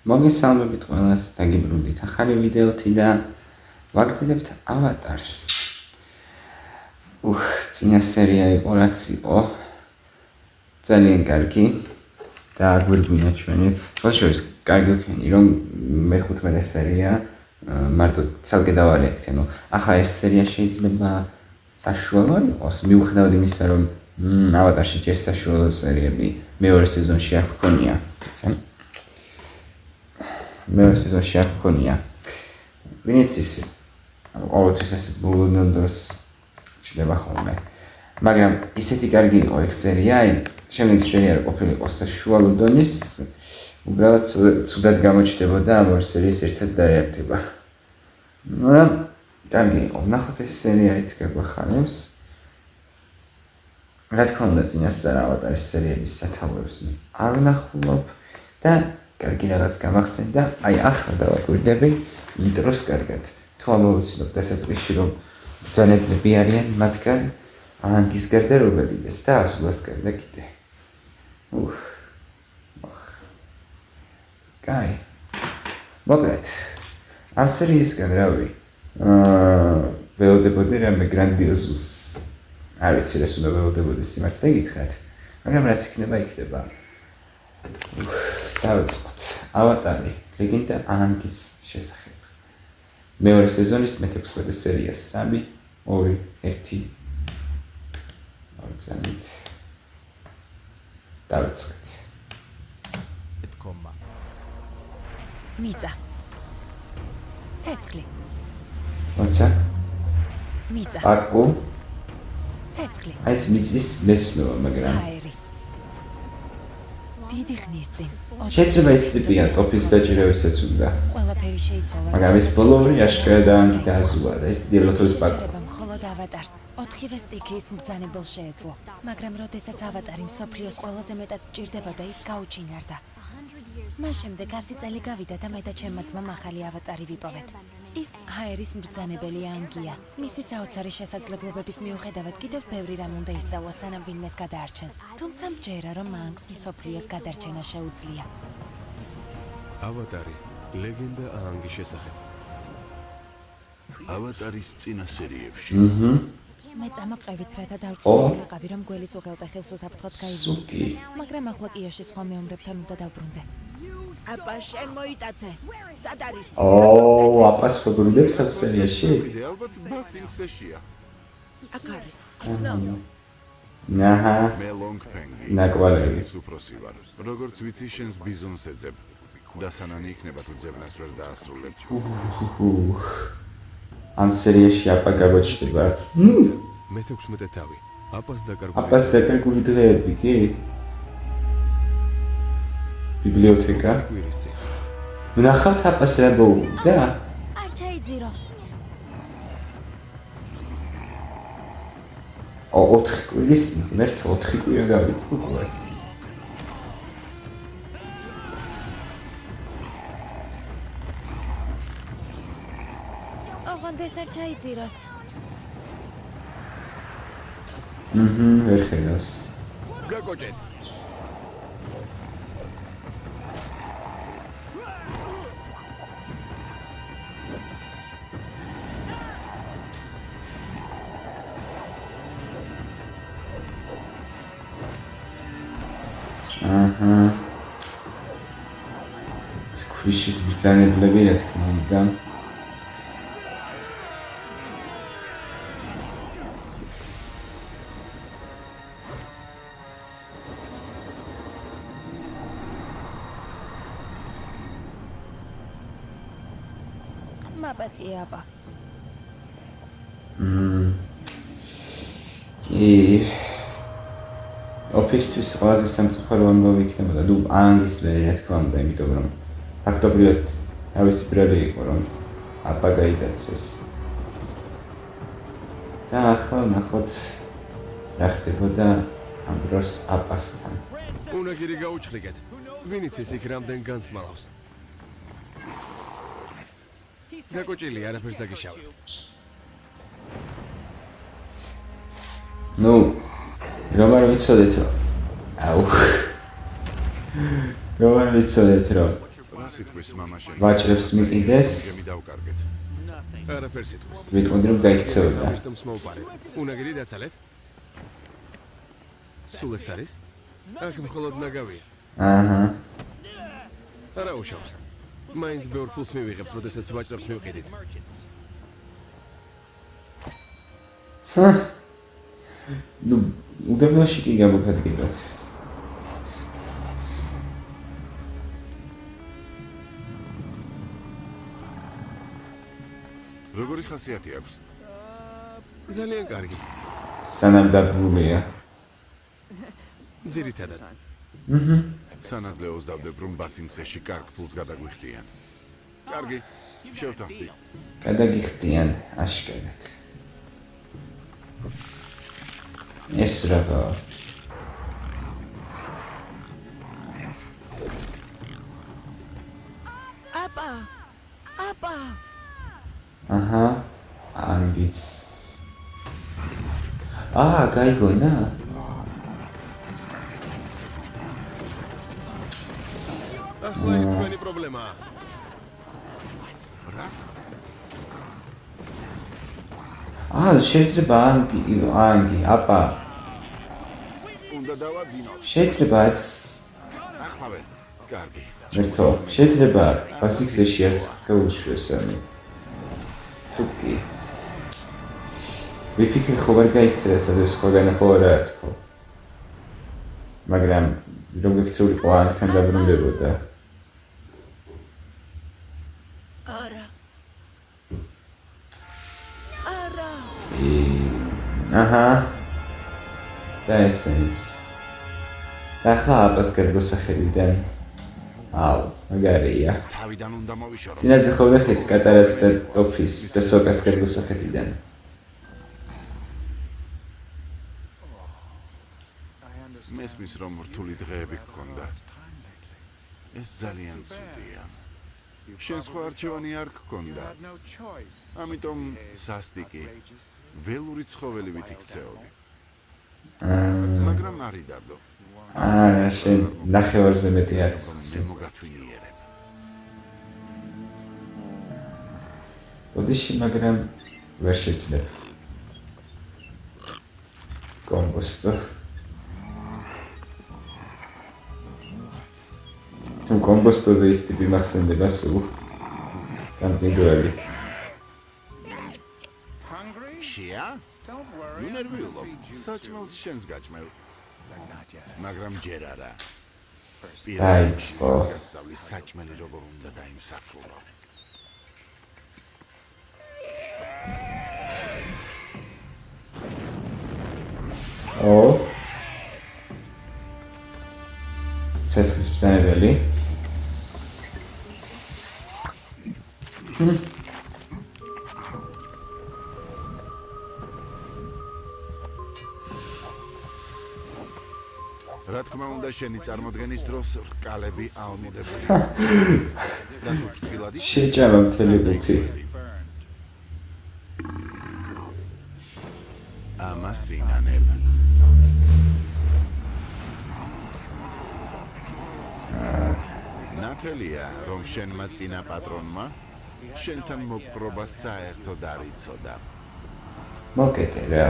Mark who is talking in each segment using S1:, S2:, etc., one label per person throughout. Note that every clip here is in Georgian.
S1: მოგესალმებით ყველას, დაგიბრუნდით ახალი ვიდეოთი და ვაგრძელებთ ავატარს. წინა სერია იყო, რაც იყო ძალიან კარგი და გვირგვინა ჩვენი. თვალშორის კარგი ვქენი, რომ მე-15 სერია მარტო ცალკე დავარიაქტე, ახლა ეს სერია შეიძლება საშუალო იყოს, მიუხედავად იმისა, რომ ავატარში ჯერ საშუალო სერიები მეორე სეზონში არ გქონია. მეორე სეზონში არ გქონია. ვინც ის ყოველთვის ასეთ ბოლო დროს ჩდება ხოლმე. მაგრამ ისეთი კარგი იყო ეს სერია, შემდეგი სერია რო ყოფილიყო საშუალო დონის, უბრალოდ ცუდად გამოჩნდებოდა ამ ორ სერიას ერთად დაერთება. კარგი იყო, ნახოთ ეს სერია რით გაგვახარებს. რა თქმა უნდა, წინასწარ ავატარის სერიების სათავეებს არ ვნახულობ და კარგი რაღაც გამახსენდა, ახლა დავაკვირდები ინტროს კარგად. თუ ამოვიცნობ დასაწყისში, რომ ბრძანებლები არიან მათგან ანგის გარდა რობელიბეს და ასულას გარდა კიდე. კაი. მოკლედ, ამ სერიისგან რავი, ველოდებოდი რამე გრანდიოზულს. არ ვიცი, რას უნდა ველოდებოდი სიმართლე გითხრათ, მაგრამ რაც იქნება, იქნება. დავიწყოთ. ავატარი, ლეგენდა აანგის შესახებ. მეორე სეზონის მე-16 სერია 3, 2, 1. ავწამით. დავიწყეთ.
S2: მიწა. ცეცხლი.
S1: მოცა.
S2: მიწა.
S1: აკუ.
S2: ცეცხლი.
S1: აი ეს მიწის მეცნობა, მაგრამ
S2: ჰაერი. დიდი ხნის წინ.
S1: შეიძლება ეს ტიპია ტოფის დაჭირებასაც უნდა.
S2: ყველაფერი შეიცვალა.
S1: მაგრამ ეს ბოლოური აშკარად აანგი დააზუა და ეს დიდი ლოთოს პაკ.
S2: მხოლოდ ავატარს 4-ვე სტიქიის მბრძანებელს შეეძლო. მაგრამ როდესაც ავატარი მსოფლიოს ყველაზე მეტად ჭირდებოდა, ის გაუჩინარდა. მას შემდეგ 100 წელი გავიდა და მე და ჩემმა ძმამ ახალი ავატარი ვიპოვეთ. ის ჰაერის მბრძანებელი აანგია. მისი საოცარი შესაძლებლობების მიუხედავად კიდევ ბევრი რამ უნდა ისწავლოს, სანამ ვინმეს გადაარჩენს. თუმცა მჯერა, რომ აანგს მსოფლიოს გადარჩენა შეუძლია.
S3: ავატარი, ლეგენდა აანგის შესახებ.
S4: ავატარის წინა სერიებში.
S2: მე წამოყევით, რათა დავწყვეტილიყავი, რომ გველის უღელტეხილს უსაფრთხოდ
S1: სუკი.
S2: მაგრამ ახლა კიაში სხვა მეომრებთან უნდა დავბრუნდე.
S5: აპა შენ მოიტაცე. სად არის?
S1: აპას ვებრუნდებთ ამ სერიაში?
S4: კიდე ალბათ ბასინგსეშია.
S5: აქ არის. იცნობ?
S1: აჰა.
S4: მე ლონგფენგი.
S1: ნაკვალევი.
S4: ის უფროსი ვარ. როგორც ვიცი, შენს ბიზონს ეძებ. და სანანი იქნება თუ ძებნას ვერ დაასრულებ.
S1: ამ სერიაში აპა გამოჩნდება.
S3: მე-16 თავი.
S1: აპას დაკარგული დღეები, კი? ბიბლიოთეკა. ვნახავთ აპას რა მოუვიდა?
S2: არ ჩაიძირო.
S1: 4 კვირის წინ, ღმერთო, 4 კვირა გავიდა უკვე.
S2: ოღონდეს არ ჩაიძიროს.
S1: ვერ ხედავს.
S3: გაკოჭეთ.
S1: აჰა. ეს ქვიშის ბრძანებლები რა თქმა უნდა.
S2: მაპატია აპა.
S1: კი. ოფისთვის ყველაზე სამწუხარო ამბავი იქნებოდა, აანგის მერე რა თქმა უნდა, იმიტომ რომ ფაქტობრივად თავისი ბრალი იყო, რომ აპა გაიტაცეს. და ახლა ნახოთ რა ხდებოდა ამ დროს აპასთან.
S3: უნაგირი გაუჩლიგეთ. ვინიც ის იქ რამდენ განსმალავს. გაკოჭილი, არაფერს დაგიშავებთ.
S1: რომ არ ვიცოდეთ რომ რომ არ ვიცოდეთ რომ
S4: რა რა სიტყვის მამა შენ?
S1: ვაჭრებს მიყიდეს.
S4: გემი დავკარგეთ.
S3: არაფერს იტყვის.
S1: ვიტყოდი რომ გაიქცეოდა.
S3: wisdom-ს მოვპარეთ. უნაგირი დაცალეთ? სულ ეს არის? აქ მხოლოდ ნაგავია.
S1: აჰა.
S3: არა უშავს. მაინც ბევრ ფულს მივიღებთ, როდესაც ვაჭრებს მივყიდით.
S1: ნუ უდაბნოში კი გამოგადგილოთ.
S4: როგორი ხასიათი აქვს?
S3: ძალიან კარგი.
S1: სანამ დაბრუნია.
S3: ძირითადად.
S4: სანაძლეოს დავდებ რომ ბასინგსეში კარგ ფულს გადაგვიხდიან. კარგი, შევთანხმდით.
S1: გადაგიხდიან აშკარად. ეს რა?
S5: აპა
S1: აჰა. ანგიც. გაიგონა?
S3: ახლა ის თქვენი პრობლემაა.
S1: შეიძლება ანგი, აპა.
S4: უნდა დავაძინოთ.
S1: შეიძლება ეს
S4: ახლავე. კარგი.
S1: მერტო, შეიძლება ბასინგსეში არც გაუშვეს ამი. თუკი. ვიფიქრე ხო ვერ გაიქცეს ეს სხვაგან ხო არა თქო. მაგრამ რომ გიქცეულიყო ანგთან დაბრუნდებოდა.
S5: არა
S1: აჰა. და ესეც. და ახლა აპას გადმოსახედიდან. მაგარია.
S4: თავიდან უნდა მოვიშორო.
S1: წინაზე ხო ვეხეთ კატარას და ტოფის და სოკას გადმოსახედიდან.
S4: მესმის რომ რთული დღეები გქონდა. ეს ძალიან ცუდია. შენ სხვა არჩევანი არ გქონდა. ამიტომ სასტიკი ველური ცხოველი ვით იქცეოდი. მაგრამ არი დარდო.
S1: შენ ნახევარზე მეტი არც
S4: მე მოგათვინიერებ.
S1: ბოდიში, მაგრამ ვერ შეძლებ. კომბოსტო. თუ კომბოსტოზე ის ტიპი მახსენდება სულ. გამყიდველი.
S4: შია? ნუ ნერვიულობ. საჭმელს შენს გაჭმევ. მაგრამ ჯერ არა.
S1: დაიწყო.
S4: გასავლის საჭმელი როგორ უნდა დაიმსახურო. ცეცხლის ბრძანებელი. რა თქმა უნდა შენი წარმოდგენის დროს რკალები ალმოდებული. და თუ ფრთხილად
S1: შეჭამა მთელი გუთი.
S4: ამას ინანებ. ნათელია, რომ შენმა წინა პატრონმა შენთან მოპყრობა საერთოდ არ იცოდა.
S1: მოკეთე რა.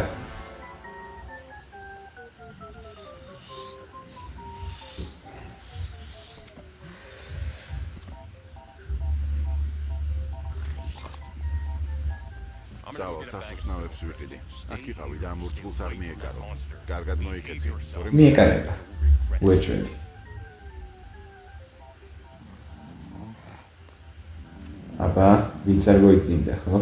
S1: წავალ სასუსნავებს ვიყიდი. აქ იყავი და ამ ურჩხულს არ მიეკარო. კარგად მოიქეცი. მიეკარება. უეჭველი. აბა, ვინც არ მოიდგინდა, ხო?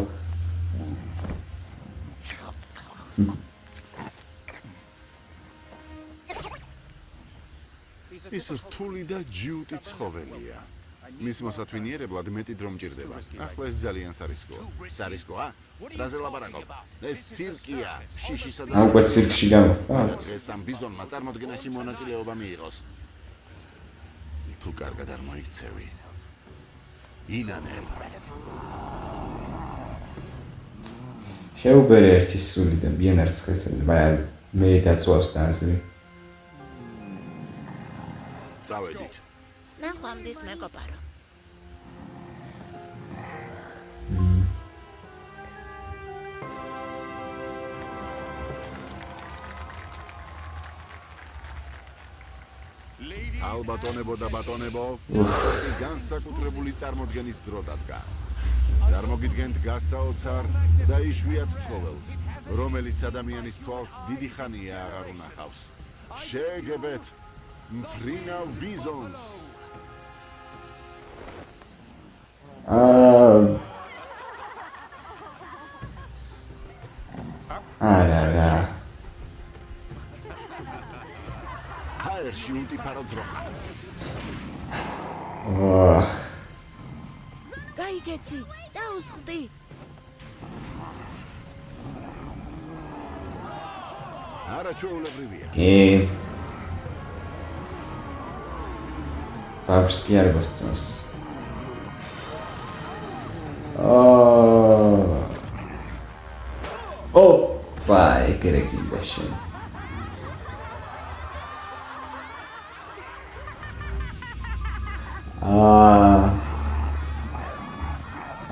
S1: ის რთული და ჯიუტი ცხოველია. მის მოსათვინიერებლად მეტი დრო მჭირდება. ახლა ეს ძალიან სარისკოა. სარისკოა? რაზე ლაპარაკობ? ეს ცირკია. შიშისა და აუკვე ცირკში გამოვა.
S4: ეს ამ ბიზონმა წარმოდგენაში მონაწილეობა მიიღოს. თუ კარგად არ მოიქცევი. ინანებ.
S1: შეუბერე ერთი სული და მიან არც ხესელი, მაგრამ მე დაწვავს და აზრი.
S4: წავედით.
S5: ნახვამდის მეგობარო.
S4: ალბატონებო და ბატონებო, განსაკუთრებული წარმოდგენის დრო დადგა. წარმოგიდგენთ გასაოცარ და იშვიათ ცხოველს, რომელიც ადამიანის თვალს დიდი ხანია აღარ უნახავს. შეგებეთ მფრინავ ბიზონს.
S1: არა.
S4: ჰაერში უტიფარო ძროხა.
S5: გაიგეცი, დაუსხდი.
S4: არაჩვეულებრივია.
S1: კი. ბავშვს კი არ მოსწონს. ოპა, ეგრე გინდა შენ.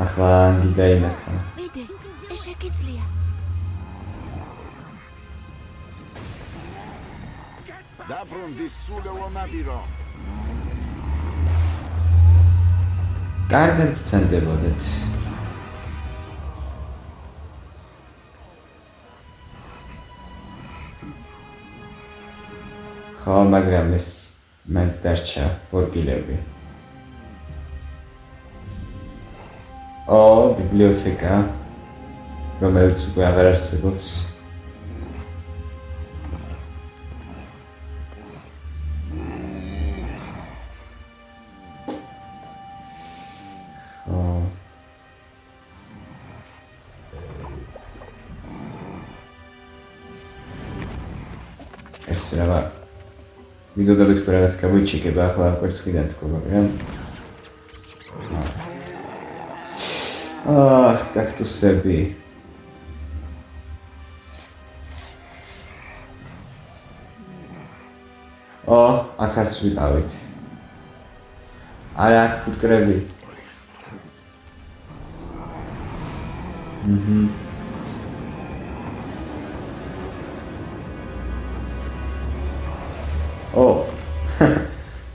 S1: ახლა ანგი დაინახა.
S2: მიდე, ეს შეგიძლია.
S4: დაბრუნდი სულელო ნადირო.
S1: კარგად ბრძანდებოდეთ. ხო, მაგრამ ეს მაინც დარჩა ბორბილები. ბიბლიოთეკა, რომელიც უკვე აღარ არსებობს. ეს რა ვიდოდებით უკვე რაღაც გამოიჩეკება ახლა არ კვერცხიდან თქო, მაგრამ კაქტუსები. აქაც ვიყავით. არა, აქ ფუტკრები.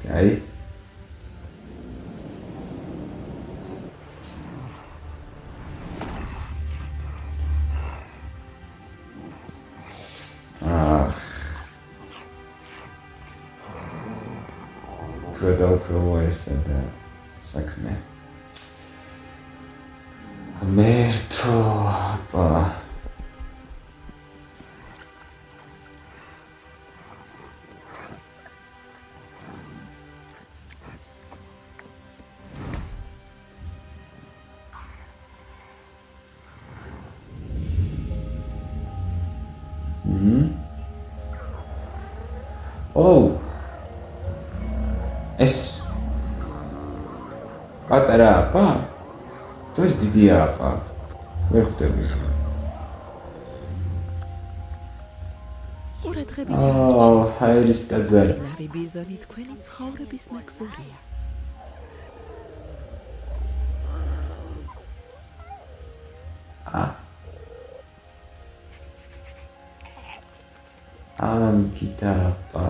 S1: კაი. უფრო ესა და საქმე. მერტო, აპა. ეს პატარა აპა? თუ ეს დიდი აპა? ვერ ხვდები.
S5: ყურადღებით.
S1: ჰაერის ტაძარი.
S5: ნავი ბიზონი თქვენი ცხოვრების მეგზურია.
S1: გიტა აპა.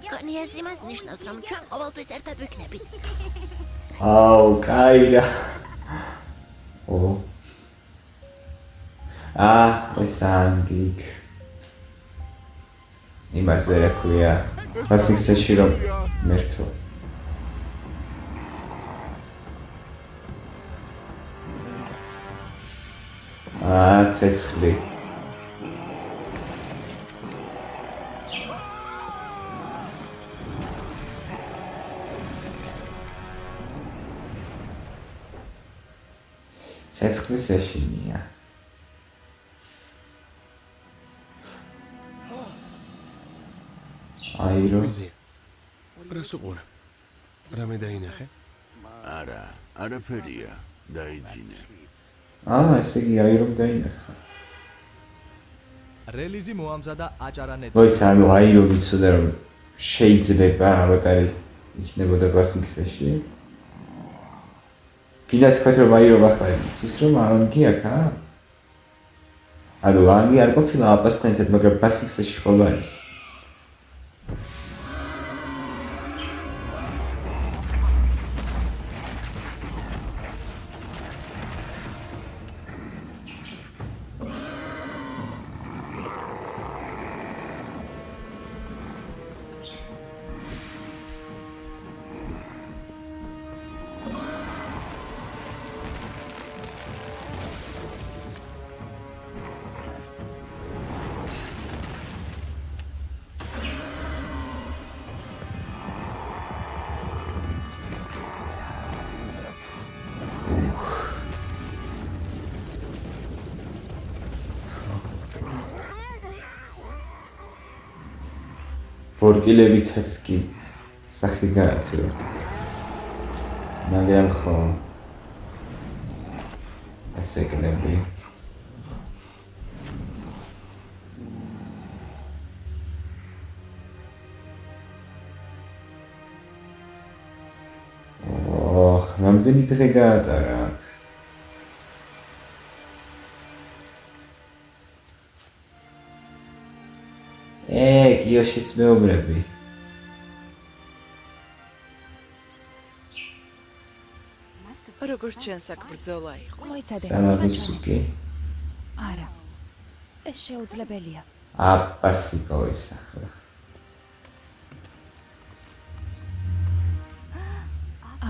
S2: გონია ეს იმას ნიშნავს, რომ ჩვენ ყოველთვის ერთად ვიქნებით.
S1: კაი რა. ეს ანგიკ. იმას ვერ აქვია. ბასიქსეში რომ მერთო. ცეცხლი. ცეცხლის ეშინია. აირო.
S3: რას უყურე? რამე დაინახე?
S4: არა, არაფერია, დაიძინე.
S1: ესე იგი აირომ დაინახა.
S6: რელიზი მოამზადა აჭარანეტი.
S1: მოიცა, აირო ვიცოდა რომ შეიძლება ავატარი იქნებოდა ბასიქსეში. გინდა თქვათ რომ აირო ახლა იცის რომ ანგი აქა? ანგი არ ყოფილა აპასთან ერთად, მაგრამ ბასიქსეში ხოლმე არის. ბორკილებითაც კი სახი გააცო. მაგრამ ხო ასე კნები. რამდენი დღე გაატარა? კიოშის მეუბრები.
S5: როგორც ჩანს აქ ბრძოლა იყო.
S2: მოიცადე.
S1: სანადოსუკი.
S2: არა. ეს შეუძლებელია.
S1: აპასი გავისახა.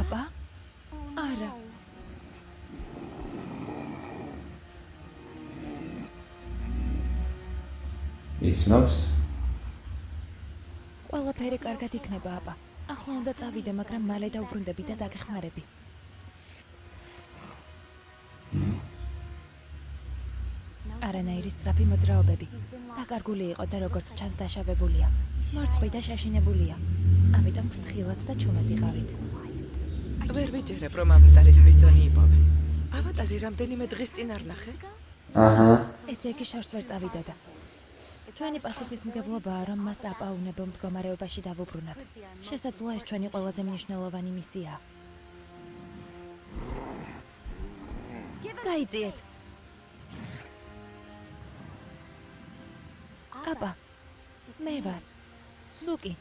S2: აბა? არა.
S1: იცნობს?
S2: ყველაფერი კარგად იქნება, აბა. ახლა უნდა წავიდე, მაგრამ მალე დავბრუნდები და დაგეხმარები. არანაირი სწრაფი მოძრაობები. დაკარგული იყო და როგორც ჩანს დაშავებულია. მორცხვი და შაშინებულია. ამიტომ ფრთხილად და ჩუმად იყავით.
S5: ვერ ვიჯერებ, რომ ავატარის ბიზონი იპოვე. ავატარი რამდენიმე დღის წინ არ ნახე?
S1: აჰა.
S2: ესე იგი შორს ვერ წავიდოდა. ჩვენი პასუხისმგებლობაა, რომ მას აპაუნებელ მდგომარეობაში დავუბრუნოთ. შესაძლოა ეს ჩვენი ყველაზე მნიშვნელოვანი მისიაა. გაიწიეთ. აბა, მე ვარ. სუკი,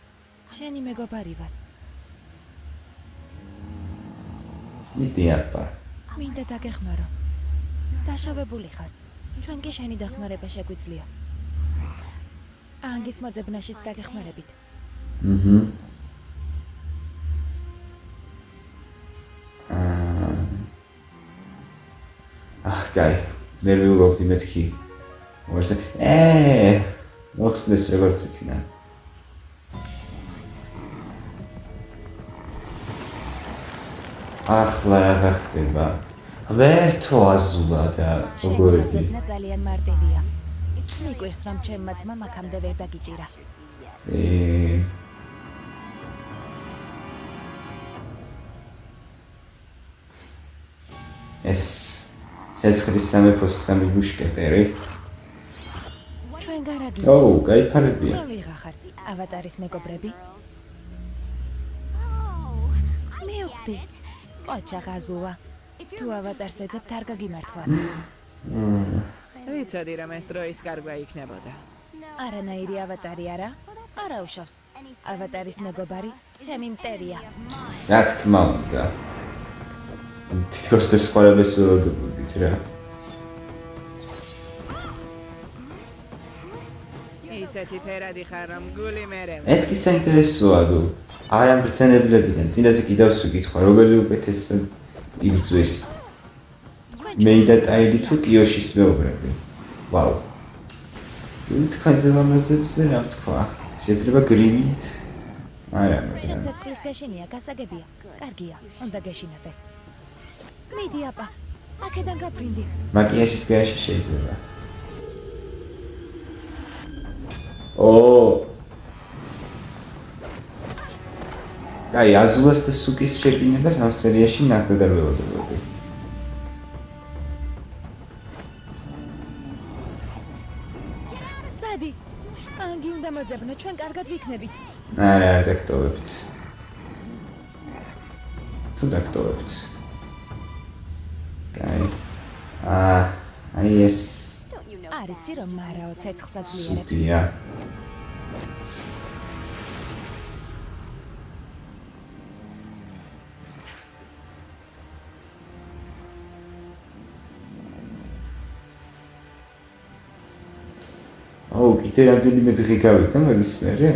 S2: შენი მეგობარი ვარ.
S1: მიდი აბა.
S2: მინდა დაგეხმარო. დაშავებული ხარ. ჩვენ კი შენი დახმარება შეგვიძლია. ანგის მოძებნაშიც დაგეხმარებით.
S1: კაი, ნერვიულობდი მეთქი. ვარსა. მოხსნეს როგორც იქნა. ახლა რა გახდება? ვერთო აზულა და როგორი?
S2: მოძებნა ძალიან მარტივია. მიგვირს რომ ჩემმა ძმამ აქამდე ვერ დაგიჭირა.
S1: ეს ცეცხლის სამეფოს სამი მუშკეტერი.
S2: ჩვენ გარაგი.
S1: გაიფარებია.
S2: მე ვიღახართ ავატარის მეგობრები. მივხვდი. ყოჩა ღაზულა. თუ ავატარს ეძებთ არ გაგიმართლათ.
S5: ვიცოდი რომ ეს დროის კარგვა იქნებოდა.
S2: არანაირი ავატარი არა? არა უშავს. ავატარის მეგობარი ჩემი მტერია.
S1: რა თქმა უნდა. თითქოს სხვაებეს ველოდებით რა.
S5: ისეთი ფერადი ხარ რომ გული მერე.
S1: ეს კი საინტერესოა თუ არ ამ ბრძანებლებიდან წინაზე კიდევ სუკითხვა როგორი უკეთესად იბრძვის მეიდა ტაილი თუ კიოშის მეუბრები. ვაუ. თქვენზე ლამაზებზე რა ვთქვა? შეიძლება გრიმით? არა, მაგრამ
S2: შეცეცხლის გაშენია, გასაგებია. კარგია, უნდა გეშინოთ ეს. მიდი აბა, აქედან გაფრინდი.
S1: მაკიაჟის გარეშე შეიძლება. კაი, აზულას და სუკის შეკინებას ამ სერიაში ნაკდად არ ველოდებოდი.
S2: წადი. ანგი უნდა მოძებნო, ჩვენ კარგად ვიქნებით.
S1: არა, არ დაგტოვებთ. თუ დაგტოვებთ. კაი. აი ეს
S2: არ იცი რომ მარაო ცეცხლსაც ძლიერებს.
S1: სუდია. კიდე რამდენიმე დღე გავიდა მაგის მერე?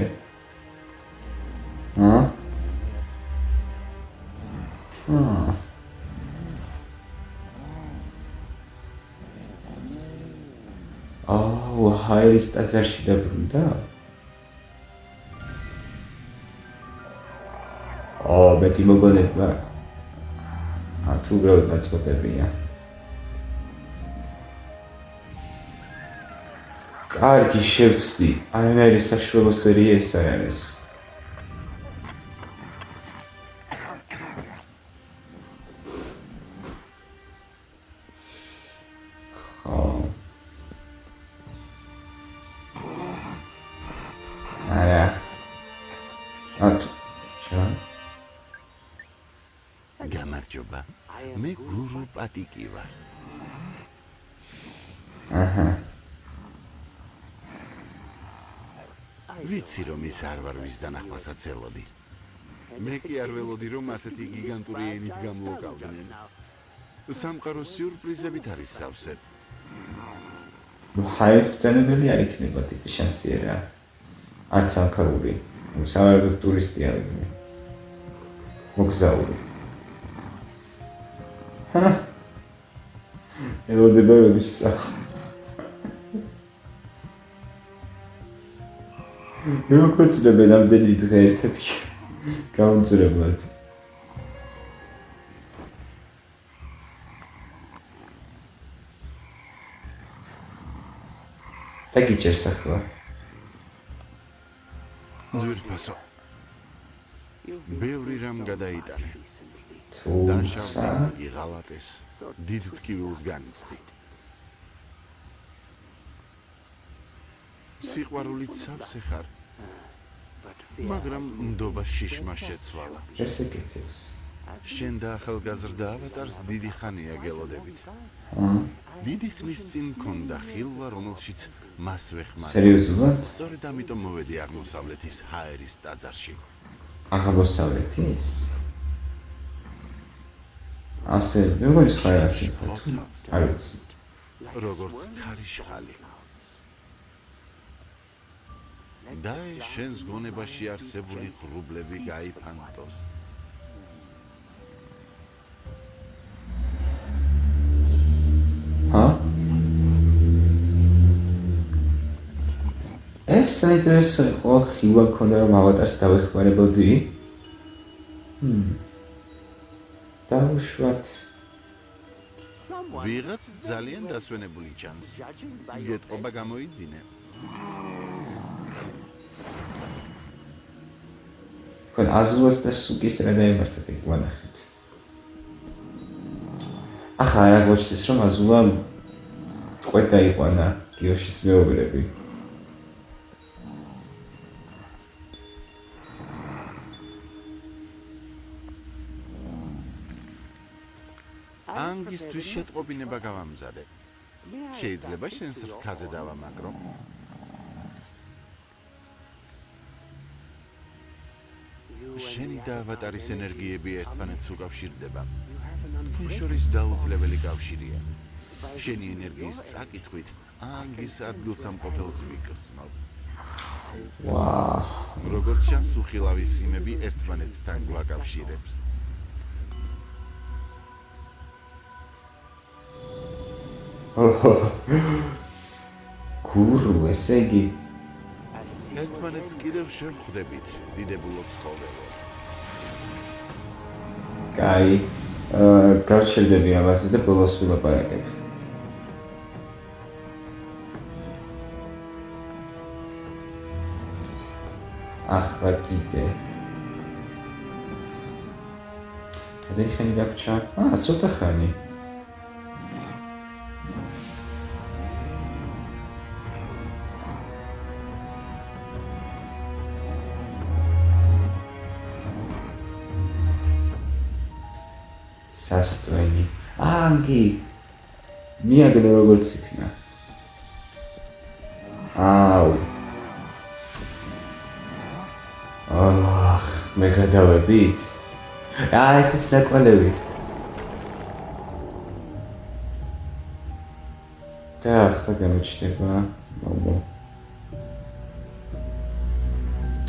S1: ჰაერის ტაძარში დაბრუნდა? მეტი მოგონება. თუ უბრალოდ ნაწყვეტებია. კარგი, შევცდი. არანაირი საშუალო სერია ეს არ არის.
S4: გამარჯობა. მე გურუ პატიკი ვარ. ვიცი რომ ის არ ვარ ვის დანახვასაც ელოდი. მე კი არ ველოდი რომ ასეთი გიგანტური ენით გამოვაკავდნენ. სამყაროს სიურპრიზებით არის სავსე.
S1: ჰაერის ბრძანებელი არ იქნება ტიპი შანსიერა. არც სამქარული. სავარაუდოდ ტურისტი არიან. მოგზაური. ელოდება როდის წავა. როგორც ნება რამდენი დღე ერთად გაუნწრებლად. და გიჭერს ახლა.
S4: ძვირფასო. ბევრი რამ გადაიტანე.
S1: თუმცა
S4: იღალატეს დიდ ტკივილს განიცდი. სიყვარულით სავსე ხარ, მაგრამ ნდობა შიშმა შეცვალა.
S1: ეს ეკეთებს.
S4: შენ და ახალგაზრდა ავატარს დიდი ხანია გელოდებით. დიდი ხნის წინ მქონდა ხილვა, რომელშიც მას ვეხმარი.
S1: სერიოზულად?
S4: სწორედ ამიტომ მოვედი აღმოსავლეთის ჰაერის ტაძარში.
S1: აღმოსავლეთის? ასე, მეგონის ხარ ასე თუ არ ვიცი.
S4: როგორც ქარიშხალი. და შენს გონებაში არსებული ღრუბლები გაიფანტოს. ეს საინტერესო იყო, ხილვა მქონდა რომ ავატარს დავეხმარებოდი. დავუშვათ. ვიღაც ძალიან დასვენებული ჩანს. გეტყობა გამოიძინე.
S1: ხან აზულას და სუკის რა დაემართათ ეგ ვანახეთ. ახლა არ აღმოჩნდეს რომ აზულა ტყვედ დაიყვანა გიოშის მეუღლები.
S4: ანგისთვის შეტყობინება გავამზადე. შეიძლება შენს რქაზე დავამაგრო? შენი და ავატარის ენერგიები ერთმანეთს უკავშირდება. თქვენ შორის დაუძლეველი კავშირია. შენი ენერგიის წაკითხვით ანგის ადგილსამყოფელს ვიგრძნობ. როგორც ჩანს, უხილავის სიმები ერთმანეთთან გვაკავშირებს.
S1: გურუ, ესე იგი
S4: ერთმანეთს კიდევ შევხვდებით, დიდებულო ცხოველო.
S1: კაი, გავჩერდები ამაზე და ბოლოს ვილაპარაკებ. ახლა კიდე. რამდენი ხანი დაგვრჩა? ცოტა ხანი. სასტვენი. ანგი. მიაგნო როგორც იქნა. აუ. მე გადავებით? ესეც ნაკვალევი. და ახლა გამოჩნდება. მოგო.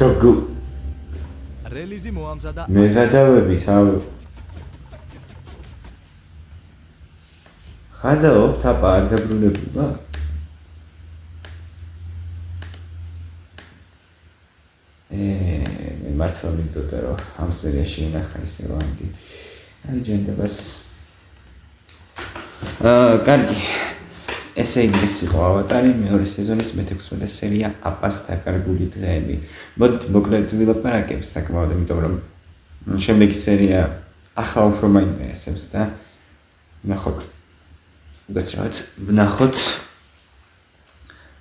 S1: დოგუ
S6: რელიზი მოამზადა
S1: მე გადავებით ხადაობთ აპა არ დაბრუნებულა მე მართლა მივდოდა რომ ამ სერიაში ვინახა ისე ვანგი აი ჯენდებას კარგი ესე იგი ეს იყო ავატარი მეორე სეზონის მე-16 სერია აპას დაკარგული დღეები მოდით მოკლედ ვილაპარაკებ საკმაოდ იმიტომ რომ შემდეგი სერია ახლა უფრო მაინტერესებს და ვნახოთ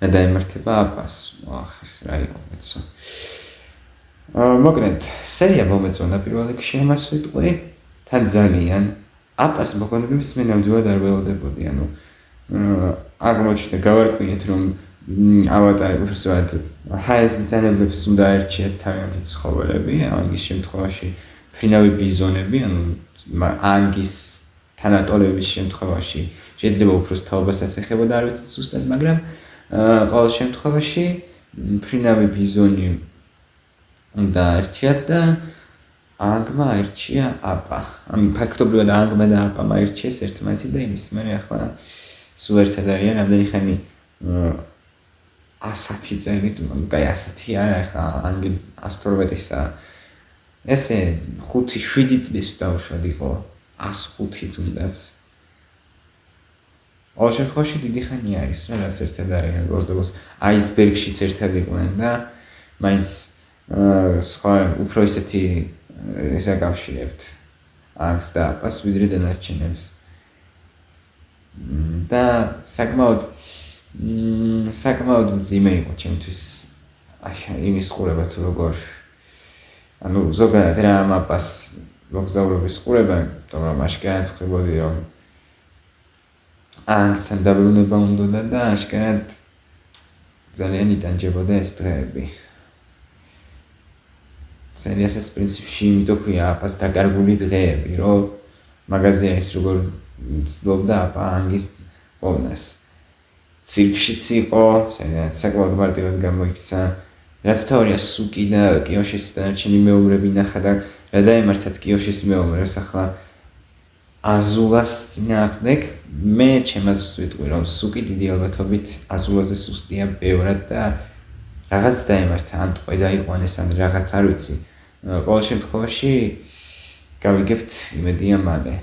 S1: რა დაემართება აპას ახს რა იყო მეცო მოკლედ სერია მომეწონა პირველ რიგში ამას ვიტყვი თან ძალიან აპას მოგონებებს მე ნამდვილად არ ველოდებოდი ანუ აღმოჩნდა გავარკვიეთ რომ ავატარი უბრალოდ ჰაერის მბრძანებლებს უნდა აერჩიათ თავიანთი ცხოველები ამის შემთხვევაში ფრინავი ბიზონები ანუ ანგის თანატოლების შემთხვევაში შეიძლება უფროს თაობასაც ეხებოდა არ ვიცი ზუსტად მაგრამ ყოველ შემთხვევაში ფრინავი ბიზონი უნდა აერჩიათ და ანგმა აერჩია აპა ანუ ფაქტობრივად ანგმა და აპამ აერჩიეს ერთმანეთი და იმის მერე ახლა სულ ერთად არიან რამდენი ხანი 100 წელი თუ კაი 100 არა ახლა ანგი 118-ისა ესე 5-7 წლის დავუშვათ იყო 105 თუნდაც ყოველ შემთხვევაში დიდი ხანი არის რა რაც ერთად არიან როგორც აისბერგშიც ერთად იყვნენ და მაინც სხვა უფრო ისეთი ეს აკავშირებთ ანგს და აპას ვიდრე დანარჩენებს და საკმაოდ მძიმე იყო ჩემთვის იმის ყურება თუ როგორ ანუ ზოგადად რა ამ აპას მოგზაურობის ყურება თუმცა აშკარად ხდებოდი რომ ანგთან დაბრუნება უნდა და აშკარად ძალიან იტანჯებოდა ეს დღეები სერიასაც პრინციპში იმიტომ ქვია აპას დაკარგული დღეები რომ მაღაზია ის როგორ ცდილობდა აპა ანგის პოვნას ცირკშიც იყო საკმაოდ მარტივად გამოიქცა რაც თავია სუკი და კიოშის დანარჩენი მეომრები ნახა და რა დაემართათ კიოშის მეომრებს ახლა აზულას წინააღმდეგ მე ჩემს ვიტყვი რომ სუკი დიდი ალბათობით აზულაზე სუსტია ბევრად და რაღაც დაემართა ან ტყვე დაიყვანეს ან რაღაც არ ვიცი ყოველ შემთხვევაში გავიგებთ იმედია მალე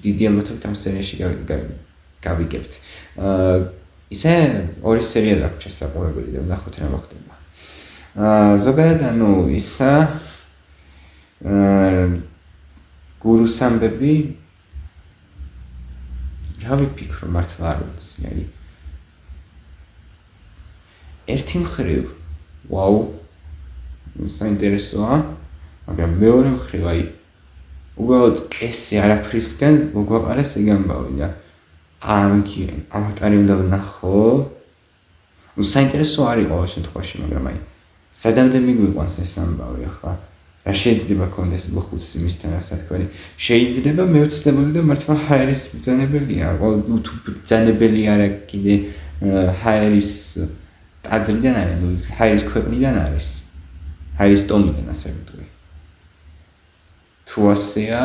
S1: დიდი ალბათობით ამ სერიაში გავიგებთ ისე ორი სერია დაგვრჩა საყურებელი და ვნახოთ რა მოხდება ზოგადად ანუ ისა გურუს ამბები რა ვიფიქრო მართლა არ ვიცი აი ერთი მხრივ ვაუ საინტერესოა მაგრამ მეორე მხრივ აი უბრალოდ ესე არაფრისგან მოგვაყარეს ეგ ამბავი და ამგი ავატარი უნდა ვნახო ну საინტერესო არის ყოველ შემთხვევაში მაგრამ აი სადამდე მიგვიყვანს ეს ამბავი ახლა რა შეიძლება კონდეს ბხუც იმისთან რასაც თქვი შეიძლება მე ვცდებული და მართლა ჰაერის ბრძანებელია ну თუ ბრძანებელი არა კიდე ჰაერის ტაძრიდან არის ну ჰაერის ქვეყნიდან არის ჰაერის ტომიდან ასე ვიტყვი თუ ასეა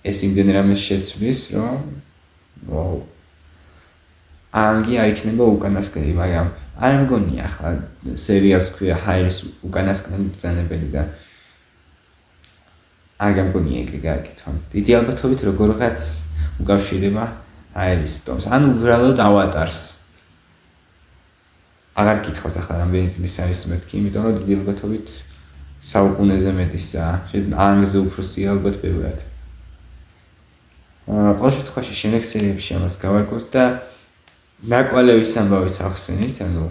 S1: ეს იმდენ რამე შეცვლის რომ ვაუ ანგი არ იქნება უკანასკნელი მაგრამ არ მგონია ახლა სერიას ქვია ჰაერის უკანასკნელი ბრძანებელი და არ გამგონია ეგრე გააკეთონ დიდი ალბათობით როგორღაც უკავშირდება ჰაერის ტომს ანუ უბრალოდ ავატარს აღარ გითხავთ ახლა რამდენი წლის არის მეთქი იმიტომ რომ დიდი ალბათობით საუკუნეზე მეტისაა ანგზე უფროსია ალბათ ბევრად ყოველ შემთხვევაში შემდეგ სერიებში ამას გავარკვევთ და ნაკვალევის ამბავის ახსენით ანუ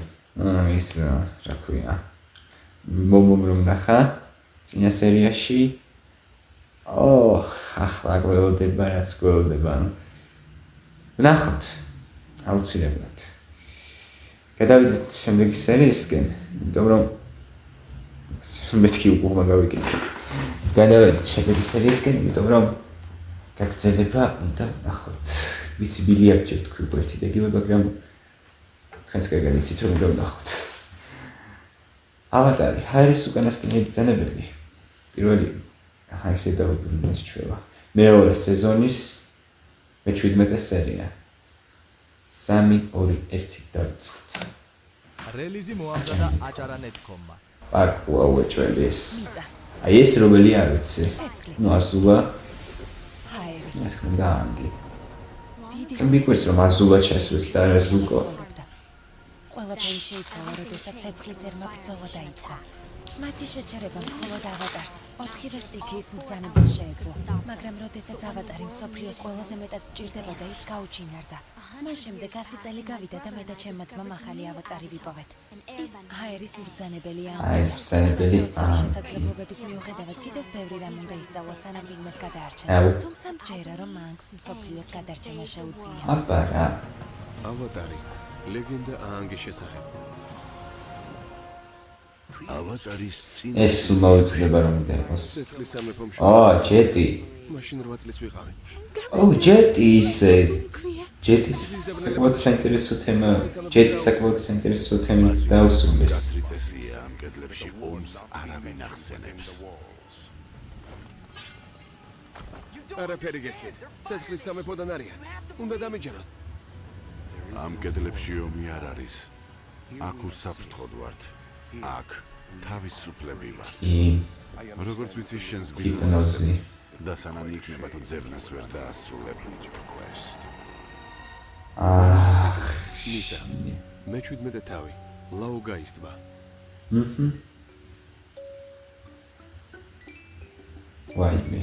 S1: ის რა ქვია მომომ რომ ნახა წინა სერიაში ახლა გველოდება რაც გველოდება ვნახოთ აუცილებლად გადავიდეთ შემდეგი სერიისკენ იმიტომ რომ მეთქი უკუღმა გავიკეთე გადავიდეთ შემდეგი სერიისკენ იმიტომ რომ გაგრძელება უნდა ვნახოთ ვიცი ბილიარდში თქვი ერთი და იგივე მაგრამ თქვენს კარგად იცით რომ უნდა ვნახოთ ავატარი, ჰაერის უკანასკნელი ბრძანებელი. პირველი ისე დავუბრუნდეს ჩვევა. მეორე სეზონის მე-17 სერია. 3-2-1 დავწყთ.
S6: რელიზი მოამზადა აჭარა.net.com-მა.
S1: პარკუა უეჭველი ეს.
S2: მიწა,
S1: აი ეს რომელი არ ვიცი.
S2: ცეცხლი,
S1: ნუ აზულა,
S2: ჰაერი.
S1: ეს ხნდა ანგლი.
S2: დიდი
S1: მიყვეს რომ აზულა ჩასვეს და არა ზუკო.
S2: ცხოვრობდა. ყველაფერი შეიცვალა, როდესაც ცეცხლის ერმა ბრძოლა დაიწყო. მათი შეჩერება მხოლოდ ავატარს 4-ვე სტიქიის მბრძანებელს შეეძლო, მაგრამ როდესაც ავატარი მსოფლიოს ყველაზე მეტად ჭირდებოდა, ის გაუჩინარდა. მას შემდეგ 100 წელი გავიდა და მე და ჩემმა ძმამ ახალი ავატარი ვიპოვეთ. ის ჰაერის მბრძანებელია.
S1: აი ეს ბრძანებელი,
S2: შესაძლებლობების მიუხედავად კიდევ ბევრი რამ უნდა ისწავლოს, სანამ ვინმეს
S1: აუ.
S2: გადაარჩენს. თუმცა მჯერა, რომ მანქს მსოფლიოს გადარჩენა შეუძლია.
S1: აბა რა.
S3: ავატარი. ლეგენდა აანგის შესახებ.
S4: ავატარის წინ
S1: ეს სულ მოუწდება რომ უნდა იყოს.
S3: ცეცხლის სამეფო
S1: ჯეტი.
S3: მაშინ 8 წლის ვიყავი.
S1: ჯეტი ისე. ჯეტის საკმაოდ საინტერესო თემა. ჯეტის საკმაოდ საინტერესო თემა დაუსრულეს.
S4: გასწრი წესია ამ კედლებში ომს არავინ ახსენებს.
S3: არაფერი გესმით. ცეცხლის სამეფოდან არიან. უნდა დამიჯეროთ.
S4: ამ კედლებში ომი არ არის. აქ უსაფრთხოდ ვართ. აქ თავისუფლები ვართ. როგორც ვიცი შენს
S1: ჰიპნოზი.
S4: ბიზნესზე და სანამ იქნება თუ ძებნას ვერ დაასრულებ.
S3: ნიცა. მე-17 თავი. ლაუგაის ტბა.
S1: ვაიმე.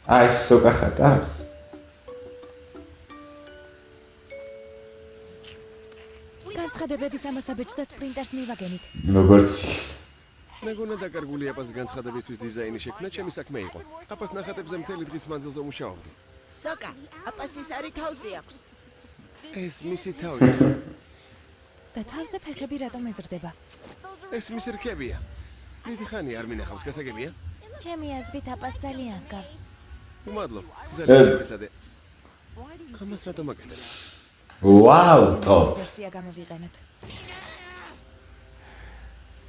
S1: აი სოკა ხატავს.
S2: განცხადებების ამოსაბეჭ და სპრინტერს მივაგენით.
S1: როგორც
S3: მეგონა დაკარგული აპას განცხადებისთვის დიზაინი შექმნა ჩემი საქმე იყო. აპას ნახატებზე მთელი დღის მანძილზე მუშაობდი.
S7: სოკა, აპასის არი თავზე აქვს.
S3: ეს მისი თავია.
S2: და თავზე ფეხები რატომ ეზრდება?
S3: ეს მისი რქებია. დიდი ხანი არ მინახავს, გასაგებია?
S2: ჩემი აზრით აპას ძალიან გავს.
S3: უმადლობ. ძალიან შემეცადე. ამას რატომ აკეთებ?
S1: ვაუ, ტოპ.
S2: ვერსია გამოვიყენოთ.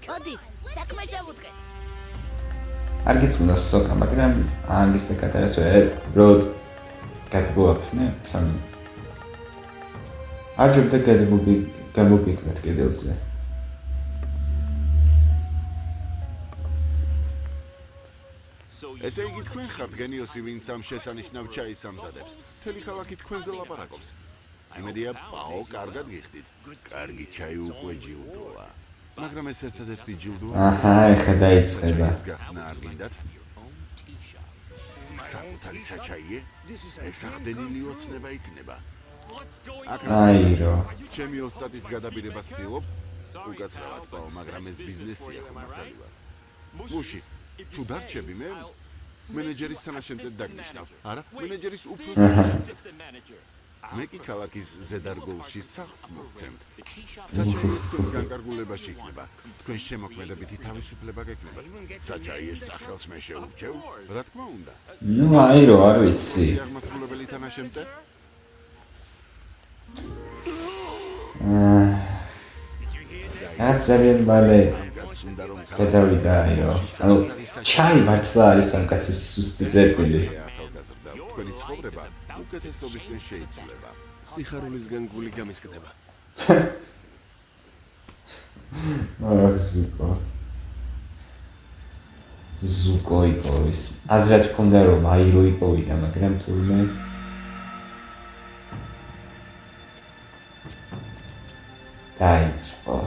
S7: მოდით, საქმე შევუდგეთ.
S1: არ გიწმინდა სოკა, მაგრამ ანგლის და კატარას უბრალოდ გადმოაფრინებთ. არ ჯობდა გამოფიქროთ კედელზე.
S4: ესე იგი თქვენ ხართ გენიოსი, ვინც ამ შესანიშნავ ჩაის ამზადებს. მთელი ქალაქი თქვენზე ლაპარაკობს. იმედია, პაო, კარგად გიხდით. კარგი ჩაი უკვე ჯილდოა. მაგრამ ეს ერთადერთი ჯილდოა.
S1: აჰა, ეხლა დაიწყება.
S4: გახსნა არ გინდათ? საკუთარი საჩაიე? ეს ახდენილი ოცნება იქნება.
S1: აირო.
S4: ჩემი ოსტატის გადაბირებას ვთილობ. უკაცრავად პაო, მაგრამ ეს ბიზნესია ხო მართალი ვარ. მუში, თუ დარჩები მე მენეჯერის თანაშემწედ დაგნიშნავ. არა, მენეჯერის უფროს თანაშემწედ. მე კი ქალაქის ზედარგოლში სახლს მოვცემთ. საჩაიე თქვენს განკარგულებაში იქნება. თქვენ შემოქმედებითი თავისუფლება გექნებათ. საჩაიეს სახელს მე შეურჩევ? რა თქმა უნდა.
S1: ნუ აირო, არ ვიცი.
S4: აღმასრულებელი თანაშემწე?
S1: რაც ძალიან მალე
S4: უნდა რომ
S1: გადავიდა აირო. ანუ ჩაი მართლა არის ამ კაცის სუსტი წერტილი.
S4: ახალგაზრდა, თქვენი ცხოვრება უკეთესობისკენ შეიცვლება.
S3: სიხარულისგან გული გამისკდება.
S1: ზუკო. ზუკო იპოვის. აზრად მქონდა რომ აირო იპოვიდა, მაგრამ თურმე დაიწყო.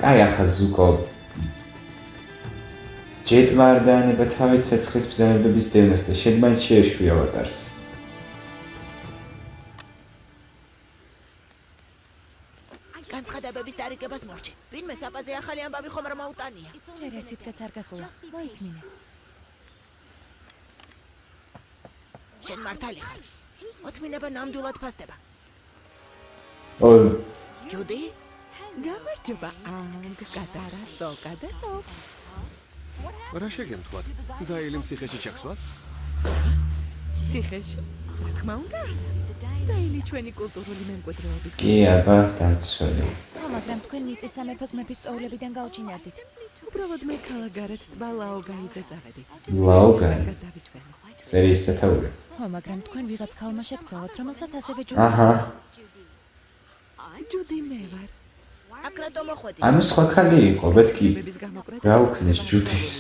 S1: კაი, ახლა ზუკო ჯეტმა არ დაანება თავი ცეცხლის ბრძანებების დევნას და შენ მაინც შეეშვი ავატარს.
S7: განცხადებების დარიგებას მორჩი. ვინმე საპაზე ახალი ამბავი ხომ რა მოუტანია?
S2: ჯერ ერთი თვეც არ გასულა. მოითმინე.
S7: შენ მართალი ხარ. მოთმინება ნამდვილად ფასდება.
S1: ო,
S5: ჯუდი? გამარჯობა, ანგ, კატარა, სოკა და ტოპ.
S3: რა შეგემთხვათ? დაილი მციხეში ჩაგსვათ?
S5: ციხეში? რა თქმა უნდა. და ილი ჩვენი კულტურული მემკვიდრეობის
S1: კი, აბა, დამცველი.
S2: ხო, მაგრამ თქვენ მიწის სამეფოს მეფის წოულებიდან გაუჩინარდით.
S5: უბრალოდ მე ქალაქგარეთ ტბა ლაოგაიზე წავედი.
S1: ლაოგაი.
S5: გადავისვენ.
S1: წერიის სათაური.
S2: ხო, მაგრამ თქვენ ვიღაც ქალმა შეგცვალოთ, რომელსაც ასევე
S1: აჰა.
S5: ჯუდი მე ვარ.
S7: აქ რატომ მოხვედი?
S1: ანუ სხვა ქალი იყო, მეთქი.
S5: ბების გამოყრეთ.
S1: რა უქნეს ჯუდის?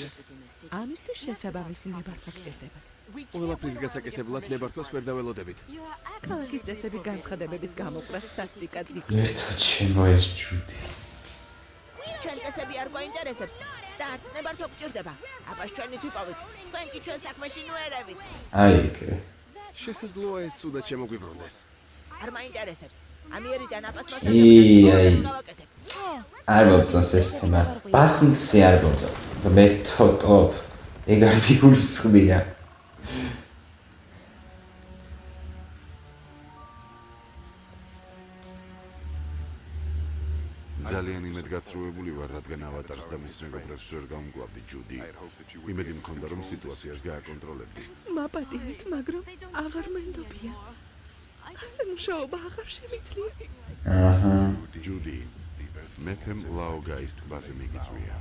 S5: ამისთვის შესაბამისი ნებართვა გჭირდებათ.
S3: ყველაფრის გასაკეთებლად ნებართვას ვერ დაველოდებით.
S5: ქალაქის წესები განცხადებების გამოყრას სასტიკად იქნება.
S1: ერთად შემო ეს ჯუდი.
S7: ჩვენ წესები არ გვაინტერესებს და არც ნებართვა გჭირდება. აბას ჩვენით ვიპოვეთ. თქვენ კი ჩვენ საქმეში ნუერევით.
S1: აი ეგრე.
S3: შესაძლოა ეს ცუდად შემოგვიბრუნდეს.
S7: არ მაინტერესებს. ამიერიდან აბას
S1: აი.
S7: მასაკეთებ. გავაკეთებ.
S1: არ მოვწონს ეს თემა. პასინგსი არ მოვწონს. მე თოტოპ. ეგ არ მიგულისხმია.
S4: ძალიან იმედგაცრუებული ვარ, რადგან ავატარს და მის მეგობრებს ვერ გამგვავდი ჯუდი. იმედი მქონდა, რომ სიტუაციას გააკონტროლებდი.
S5: მაპატიეთ, მაგრამ აღარ მენდობია. ასე მუშაობა აღარ შემიძლია.
S1: აჰა.
S4: ჯუდი, მეფემ ლაოგაის ტბაზე მიგიწვია.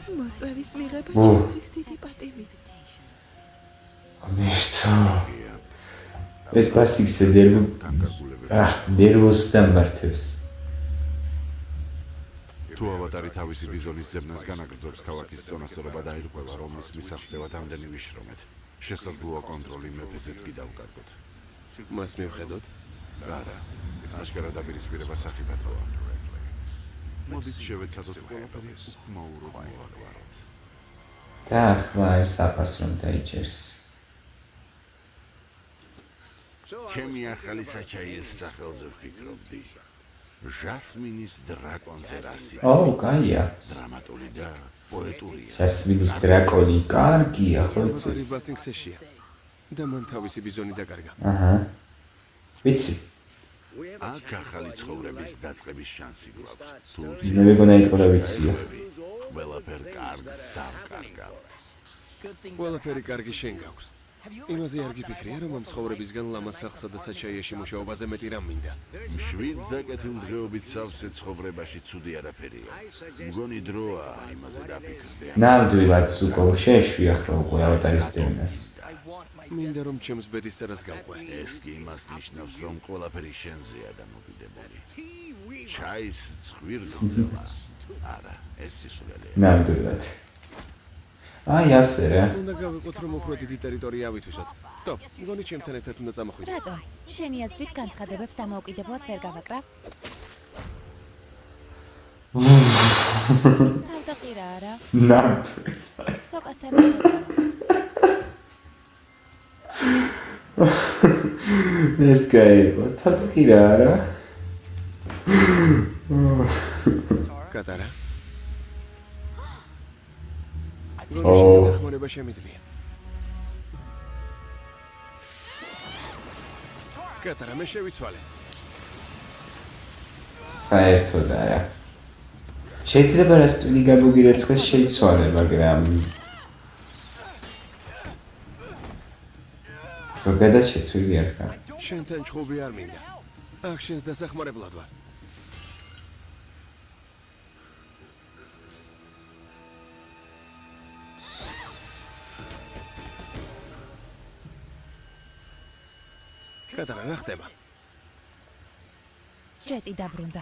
S5: მოწვევის მიღება ჩემთვის დიდი პატივია.
S1: მერტო. ეს პასინგსი დერბ. ნერვოს დამართებს.
S4: თუ ავატარი თავისი ბიზონის ზებნას განაგრძობს, ქალაქის წონასწორობა დაირღვევა, რომლის მისაღწევად ამდენი ვიშრომეთ. შესაძლოა კონტროლი მეფესეც კი დავკარგოთ.
S3: მას მივხედოთ.
S4: არა, აშკარა დაპირისპირება სახიფათოა. მოდით შევეცადოთ ყველაფერი უხმაუროდ მოვაგვაროთ.
S1: და ახლა არის საფასო რომ დაიჭერს.
S4: ჩემი ახალი საჩაიეს სახელზე ვფიქრობდი. ჟასმინის დრაკონზე რასი.
S1: ო, კაია.
S4: დრამატული და პოეტურია.
S1: ჟასმინის დრაკონი კარგია, ხო იცით?
S3: ავატარი ბასინგსეშია. და მან თავისი ბიზონი დაკარგა.
S1: აჰა. ვიცი.
S4: აქ ახალი ცხოვრების დაწყების შანსი გვაქვს. თუ
S1: მე მეგონა იტყოდა ვიცია.
S4: ყველაფერ კარგს დავკარგავთ.
S3: ყველაფერი კარგი შენ გაქვს. იმაზე არ გიფიქრია, რომ ამ ცხოვრებისგან ლამასახსა და საჩაიაში მუშაობაზე მეტი რამ მინდა.
S4: მშვიდ და კეთილდღეობით სავსე ცხოვრებაში ცუდი არაფერია. მგონი დროა იმაზე დაფიქრდე.
S1: ნამდვილად სუკო შეშვი ახლა უკვე ავატარის დევნას.
S3: მინდა რომ ჩემს ბედის წერას გავყვე.
S4: ეს კი იმას ნიშნავს, რომ ყველაფერი შენზეა დამოკიდებული. ჩაის ცხვირგლზევა. არა, ეს სისულელეა.
S1: ნამდვილად. აი ასე რა.
S3: უნდა გავიყოთ, რომ უფრო დიდი ტერიტორია ავითვისოთ. ტოპ, მგონი ჩემთან ერთად უნდა წამოხვიდე.
S2: რატომ? შენი აზრით განცხადებებს დამოუკიდებლად ვერ გავაკრავ? თავდაყირა არა?
S1: ნამდვილად.
S2: სოკასთან ერთად.
S1: ეს გაიგო, თავდაყირა არა?
S3: კატარა.
S1: ო.
S3: გონი შეხმარება შემიძლია. კატარა, მე შევიცვალე.
S1: საერთოდ არა. შეიძლება რას ტვინი გამოგირეცხეს შეიცვალე, მაგრამ ზოგადად შეცვლილი არ ხარ.
S3: შენთან ჩხუბი არ მინდა. აქ შენს დასახმარებლად ვარ. კატარა, რა ხდება?
S2: ჯეტი დაბრუნდა.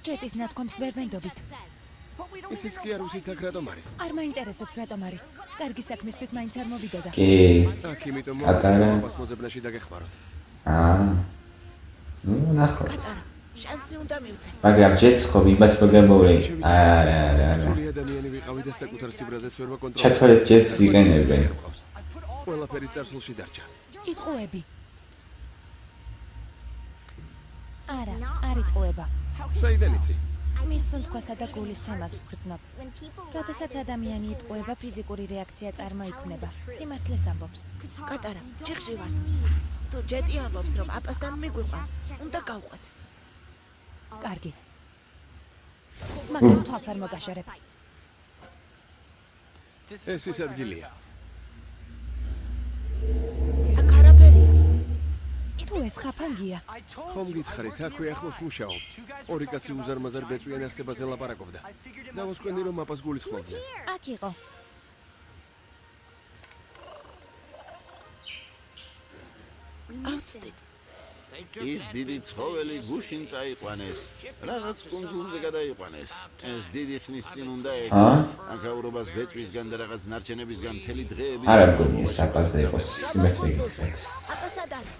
S2: ჯეტის ნათქვამს ვერ ვენდობით.
S3: ისიც კი არ უსით აქ რატომ არის?
S2: არ მაინტერესებს რატომ არის. კარგი საქმისთვის მაინც არ მოვიდოდა.
S1: კი.
S3: აქ იმიტომ
S1: კატარა.
S3: პაპას მოძებნაში დაგეხმაროთ.
S1: აა. ნუ ნახოთ.
S7: კატარა, შანსი უნდა მივცეთ.
S1: მაგრამ ჯეტს ხო ვიბათ მოგემოვლე. არა, არა, არა.
S3: სული ადამიანი ვიყავი და საკუთარ სიბრაზეს ვერ ვაკონტროლებდი.
S1: ჩათვალეთ ჯეტს იყენებენ.
S3: ყველაფერი წარსულში დარჩა.
S2: იტყუები. არა, არ იტყუება.
S3: საიდან იცი?
S2: მის სუნთქვასა და გულისცემას ვგრძნობ. როდესაც ადამიანი იტყუება, ფიზიკური რეაქცია წარმოიქმნება. სიმართლეს ამბობს.
S7: კატარა, ჩიხში ვართ. თუ ჯეტი ამბობს, რომ აპასთან მიგვიყვანს, უნდა გავყვეთ.
S2: კარგი. მაგრამ თვალს არ მოგაშორებ.
S3: ეს ის ადგილია.
S7: აქ არაფერია.
S2: თუ ეს ხაფანგია.
S3: ხომ გითხარით, აქვე ახლოს მუშაობ. ორი კაცი უზარმაზარ ბეწვიან არსებაზე ლაპარაკობდა. დავასკვენი რომ მაპას გულისხმობდნენ.
S2: აქ იყო.
S7: ავწდით.
S4: ის დიდი ცხოველი გუშინ წაიყვანეს. რაღაც კუნძულზე გადაიყვანეს. ეს დიდი ხნის წინ უნდა ეკეთოს. აკაურობას ბეწვისგან და რაღაც ნარჩენებისგან მთელი დღეები.
S1: არა მგონია საფაზე იყოს სიმართლე გითხრათ.
S7: აკა სად არის?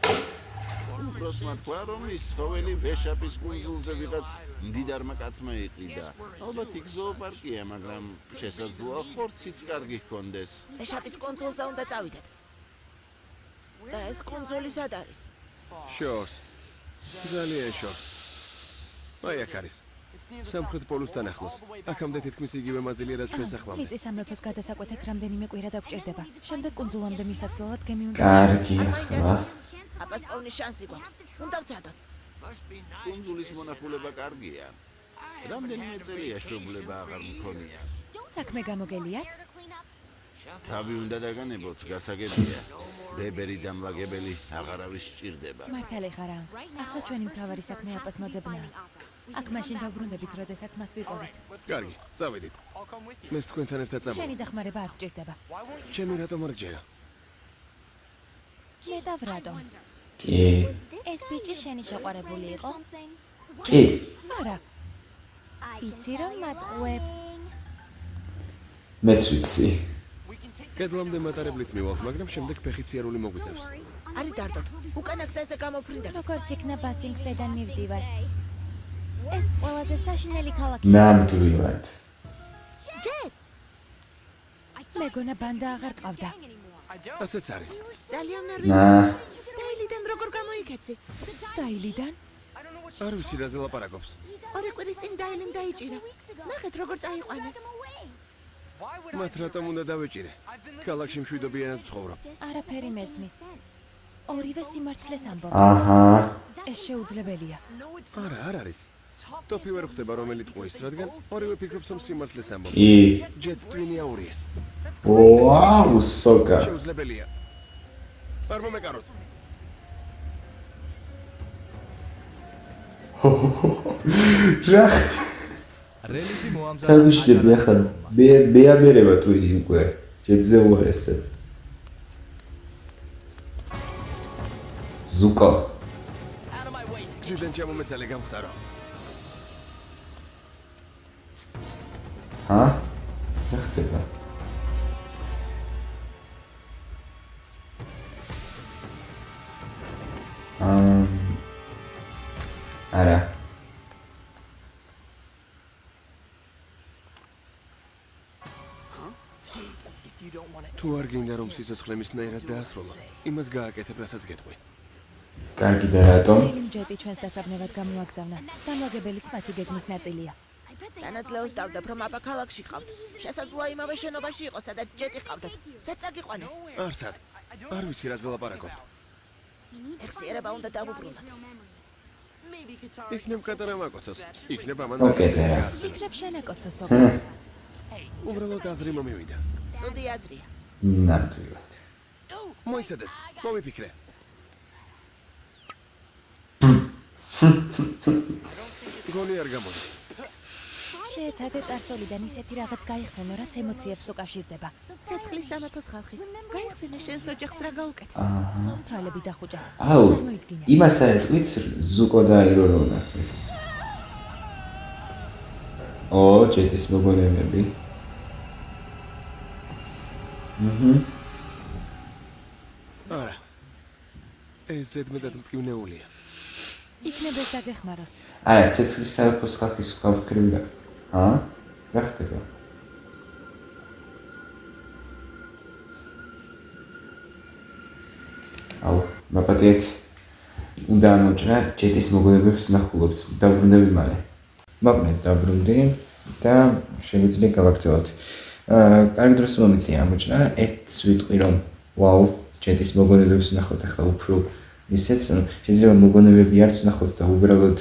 S4: უბრალოდ თქვა რომ ის ცხოველი ვეშაპის კუნძულზე ვიღაც მდიდარმა კაცმა იყიდა. ალბათ იქ ზოოპარკია, მაგრამ შესაძლოა ხორციც კარგი ჰქონდეს.
S7: ვეშაპის კონსულზე უნდა წავიდეთ. და ეს კონსული სად არის?
S3: შორს. ძალიან შორს. აი აქ არის. სამხრეთ პოლუსთან ახლოს. აქამდე თითქმის იგივე მაზილია რაც ჩვენ სახლამდე.
S2: მიწის სამეფოს გადასაკვეთად რამდენიმე კვირა დაგჭირდება. შემდეგ კუნძულამდე მისასვლელად გემი უნდა.
S1: კარგი
S7: არ
S1: ხმა.
S7: მაინტერესებს. აპას პოვნის შანსი გვაქვს. უნდა ვცადოთ.
S4: კუნძულის მონახულება კარგია. რამდენიმე წელია შობლება აღარ მქონია.
S2: საქმე გამოგელიათ?
S4: თავი უნდა დაგანებოთ, გასაგებია. ბებერი დამლაგებელი აღარავის სჭირდება.
S2: მართალი ხარა. ახლა ჩვენი მთავარი საქმე აპას მოძებნაა. აქ მაშინ დავბრუნდებით, როდესაც მას ვიპოვეთ.
S3: კარგი, წავედით. მეც თქვენთან ერთად წამოვა.
S2: შენი დახმარება არ გჭირდება.
S3: ჩემი რატომ არ გჯერა?
S2: ნეტავ რატომ?
S1: კი.
S2: ეს ბიჭი შენი შეყვარებული იყო?
S1: კი.
S2: არა. ვიცი რომ მატყუებ.
S1: მეც ვიცი.
S3: კედლამდე მატარებლით მივალთ, მაგრამ შემდეგ ფეხიციარული მოგვიწევს.
S7: არი დარდოთ. უკანა გზაზე გამოფრინდებით.
S2: როგორც იქნა ბასინგსედან მივდივარ. ეს ყველაზე საშინელი ქალაქი.
S1: ნამდვილად.
S7: ჯეთ,
S2: მეგონა ბანდა აღარ ყავდა.
S3: ასეც არის.
S7: ძალიან
S1: ნა,
S7: ნერვიულია. დაილიდან როგორ გამოიქეცი?
S2: დაილიდან?
S3: არ ვიცი რაზე ლაპარაკობს.
S7: ორი კვირის წინ დაილიმ დაიჭირა. ნახეთ როგორ წაიყვანეს.
S3: მათ რატომ უნდა დავეჭირე? ქალაქში მშვიდობიანად ვცხოვრობ.
S2: არაფერი მესმის. ორივე სიმართლეს ამბობს.
S1: აჰა.
S2: ეს შეუძლებელია.
S3: არა, არ არის. ტოფი ვერ ხვდება რომელი ტყუის, რადგან ორივე ფიქრობს რომ სიმართლეს ამბობს.
S1: კი.
S3: ჯეთს ტვინი აურიეს.
S1: ვაუ, სოკა.
S3: შეუძლებელია. არ მომეკაროთ.
S1: რა
S6: რელიზი მოამზადა
S1: თავიშდები ახლა მეაბერება ტვინი უკვე ჯეთზე უარესად. ზუკა.
S3: გზიდან ჩამომეცალე გამختارო.
S1: ჰა? რა ხდება? არა.
S3: თუ არ გინდა რომ სიცოცხლე მისნაირად დაასრულო, იმას გააკეთებ, რასაც გეტყვი.
S1: კარგი და რატომ?
S2: ეილიმ ჯეტი ჩვენს დასაბნევად გამოაგზავნა. დამლაგებელიც მათი გეგმის ნაწილია.
S7: სანაცვლეოს დავდებ რომ აპა ქალაქში ყავთ. შესაძლოა იმავე შენობაში იყოს, სადაც ჯეტი ყავდათ. სად წაგიყვანეს?
S3: არსად. არ ვიცი რაზე ლაპარაკობთ.
S7: ეხსიერება უნდა დავუბრუნოთ.
S3: იქნებ კატარა მაკოცოს. იქნებ ამან
S1: ოკეი, რა.
S2: იქნებ შენაკოცო სოფ.
S3: უბრალოდ აზრი მომივიდა.
S7: ცუდი აზრია.
S1: ნამდვილად.
S3: მოიცადეთ, მომიფიქრე. გონი არ გამოდის.
S2: შეეცადე წარსულიდან ისეთი რაღაც გაიხსენო, რაც ემოციებს უკავშირდება.
S7: ცეცხლის სამეფოს ხალხი. გაიხსენე შენს ოჯახს რა გაუკეთეს.
S2: თვალები დახუჭა.
S1: აუ,
S2: წარმოიდგინე.
S1: იმას აეტყვით ზუკო და ირონო ნახეს. ო, ჯეტის მოგონებები.
S3: არა. ეს ზედმეტად მტკივნეულია.
S2: იქნებ ეს დაგეხმაროს.
S1: არა, ცეცხლის სამეფოს ხალხის ქვამხრივ და ჰა? რა ხდება? აუ, მაპატიეთ უნდა ამოჭრა ჯეტის მოგონებებს ნახულობთ. დაბრუნდები მალე. მოგნეთ დაბრუნდი და შეგვიძლია გავაქცევოთ. კარგი დროს მომიწია ამოჭრა. ერთს ვიტყვი რომ ვაუ, ჯეტის მოგონებებს ნახოთ ახლა უფრო ისეც შეიძლება მოგონებები არც ნახოთ და უბრალოდ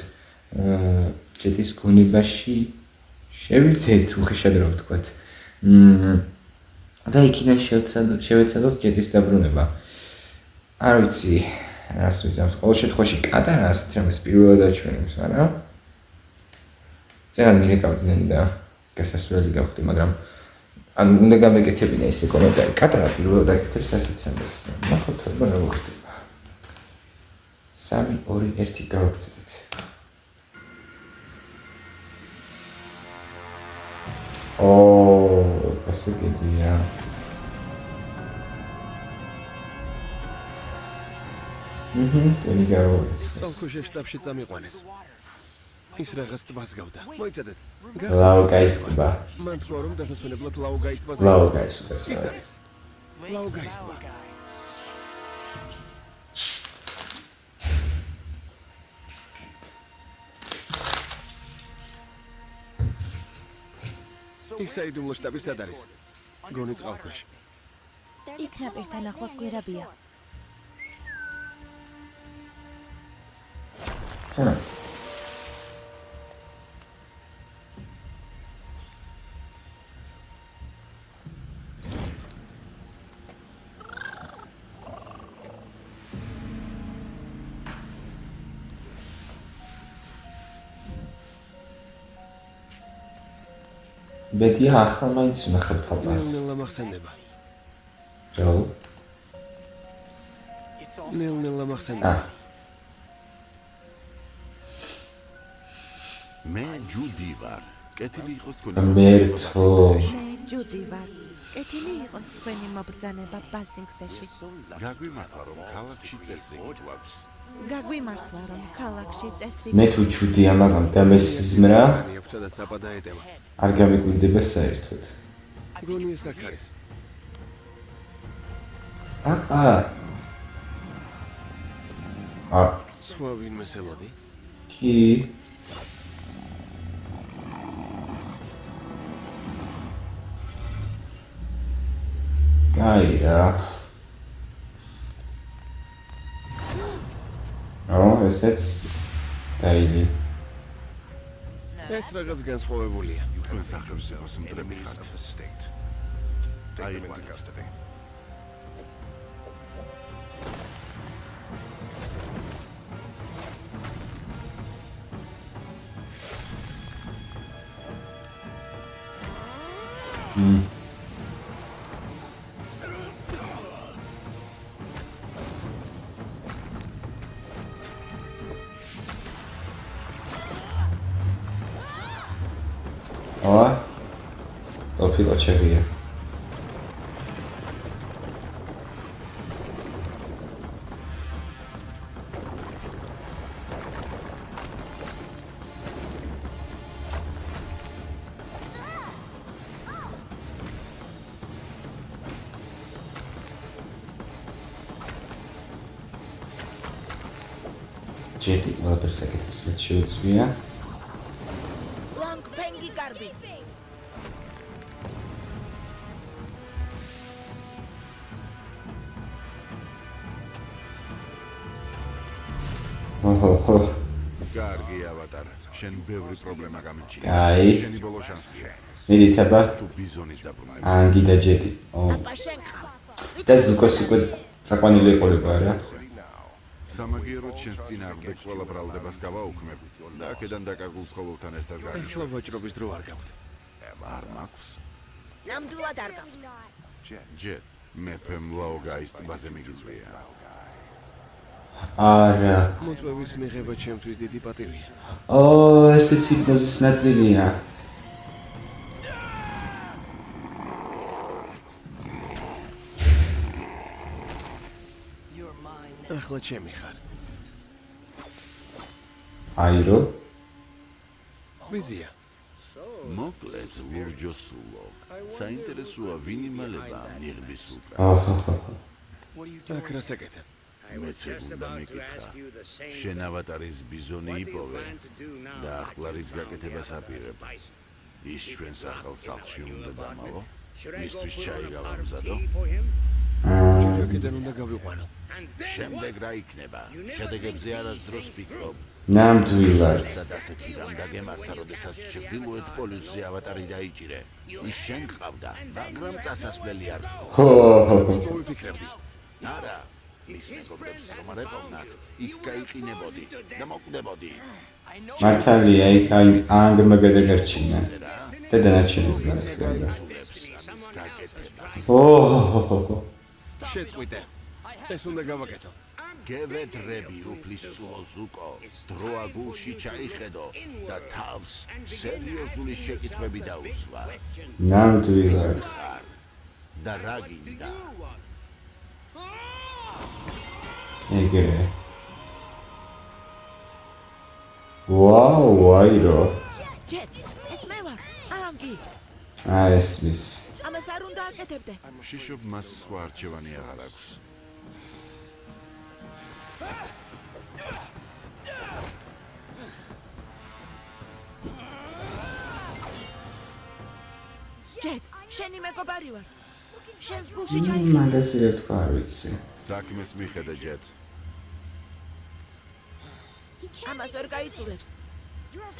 S1: ჯეტის გონებაში შევიდეთ უხეშად რა ვთქვათ. და იქიდან შევეცადოთ ჯეტის დაბრუნება. არ ვიცი, რას ვიზამთ. ყოველ შემთხვევაში კატარა ასეთ რამეს პირველად აჩვენებს, არა? წერან მირეკავდნენ და გასასვლელი გავხდი, მაგრამ ან უნდა გამეკეთებინა ესე კომენტარი. კატარა პირველად აკეთებს ასეთ რამეს. ნახოთ, აბა რა მოხდება. 3 2 1 გავაგრძელეთ. გასაგებია. ტენი გავაგრძელეთ.
S3: სწორკუშე შტაბში წამიყვანეს. ის რაღაც ტბას გავდა. მოიცადეთ.
S1: ლაუგაის ტბა.
S3: მან თქვა რომ დასასვენებლად ლაუგაის ტბაზე.
S1: ლაუგაის
S3: ის არის. ლაუგაის ტბა. ის საიდუმლო შტაბი სად არის? გონი წყალქვეშ.
S2: იქ ნაპირთან ახლოს გვირაბია.
S1: ბედია ახლა მაინც ვნახავ თალყას.
S3: ნელ-ნელა მახსენდება.
S1: რა?
S3: ნელ-ნელა მახსენდება.
S4: მე ჯუდი ვარ. კეთილი იყოს თქვენი
S1: მერთო.
S2: მე ჯუდი ვარ. კეთილი იყოს თქვენი მობრძანება ბასინგსეში.
S4: გაგვიმართლა რომ ქალაქში წესრიგი გვაქვს.
S2: გაგვიმართლა რომ ქალაქში წესრიგი.
S1: მე თუ ჩუდია, მაგრამ დამესიზმრა
S3: აქვს სადაც საპადა ეტევა.
S1: არ გამიგვინდება საერთოდ.
S3: გონი ეს აქ არის. სხვა ვინმე სელოდი?
S1: კი. კაი რა. ესეც დაილი.
S3: ეს რაღაც განსხვავებულია.
S4: თქვენ სახელმწიფოს მტრები ხართ. აიყვანეთ.
S1: ტოფილო ჩერია. ჯეტი ყველაფერს აკეთებს, რაც შეუძლია.
S7: ლანგ პენგი გარბის. კარგი ავატარ, შენ ბევრი პრობლემა გამიჩნია.
S1: კაი.
S7: შენი ბოლო შანსია.
S1: მიდითება
S7: თუ ბიზონის დაბრუნება.
S1: ანგი და ჯეტი.
S7: აბა შენ ყავს.
S1: და ზუკოს უკვე წაყვანილი ეყოლება რა.
S4: სამაგიეროდ შენს წინააღმდეგ ყველა ბრალდებას გავაუქმებ და აქედან დაკარგულ ცხოველთან ერთად
S3: ახლა
S4: გარიშვებ.
S3: ვაჭრობის დრო არ გაქვთ.
S4: არ მაქვს.
S7: ნამდვილად არ გაქვთ.
S4: ჯეტ, მეფემ ლაუგაის ტბაზე მიგიწვია.
S1: არა.
S3: მოწვევის მიღება ჩემთვის დიდი პატივია.
S1: ესეც ჰიპნოზის ნაწილია.
S3: ახლა ჩემი ხარ.
S1: აირო.
S3: ვიზია.
S4: მოკლედ ვირჯოსულო. საინტერესოა ვინ იმალება ნიღბის უკან.
S3: აქ რას აკეთებ?
S4: მეც უნდა მიკითხა. შენ ავატარის ბიზონი იპოვე და ახლა რის გაკეთებას აპირებ. ის ჩვენს ახალ სახლში უნდა დამალო. მისთვის ჩაი გავამზადო.
S3: აქედან უნდა გავიყვანო.
S4: შემდეგ რა იქნება? შედეგებზე არასდროს ფიქრობ.
S1: ნამდვილად.
S4: და ასეთი რამ დაგემართა, როდესაც ჩრდილოეთ პოლუსზე ავატარი დაიჭირე. ის შენ გყავდა, მაგრამ წასასვლელი არ გქონდა.
S1: ჰო
S3: ის მოვიფიქრებდი.
S4: არა, მის მეგობრებს რომ არ ეყოვნათ, იქ გაიყინებოდი და მოკვდებოდი.
S1: მართალია იქ ანგრმა გადაგარჩინა და დანარჩენები განაცხადა.
S4: ამის გაკეთება.
S1: ოჰ
S3: შეწყვიტე. ეს უნდა გავაკეთო.
S4: გევედრები უფლისწულო ზუკო, დრო აგურში ჩაიხედო და თავს სერიოზული შეკითხვები დაუსვა.
S1: ნამდვილად.
S4: და რა გინდა?
S1: ეგრე. ვაუ, ვაირო.
S7: ჯეტ, ეს მე ვარ. ანგი.
S1: ესმის.
S7: ამას არ უნდა აკეთებდე.
S4: შიშობ მას სხვა არჩევანი აღარ აქვს.
S7: ჯეტ, შენი მეგობარი ვარ. შენს გულში ჩაი.
S1: მაგას რა თქვა, არ ვიცი.
S4: საქმეს მიხედე ჯეთ.
S7: ამას ვერ გაიწულებს.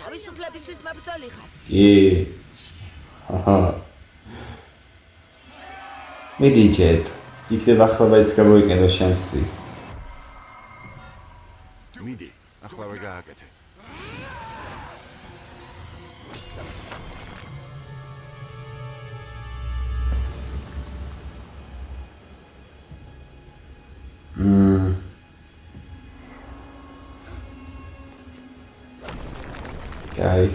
S7: თავისუფლებისთვის მებრძოლი ხარ.
S1: კი. აჰა. მიდი ჯეტ. იქნება ახლავეც გამოიყენო შანსი.
S4: მიდი, ახლავე გააკეთე.
S1: კაი.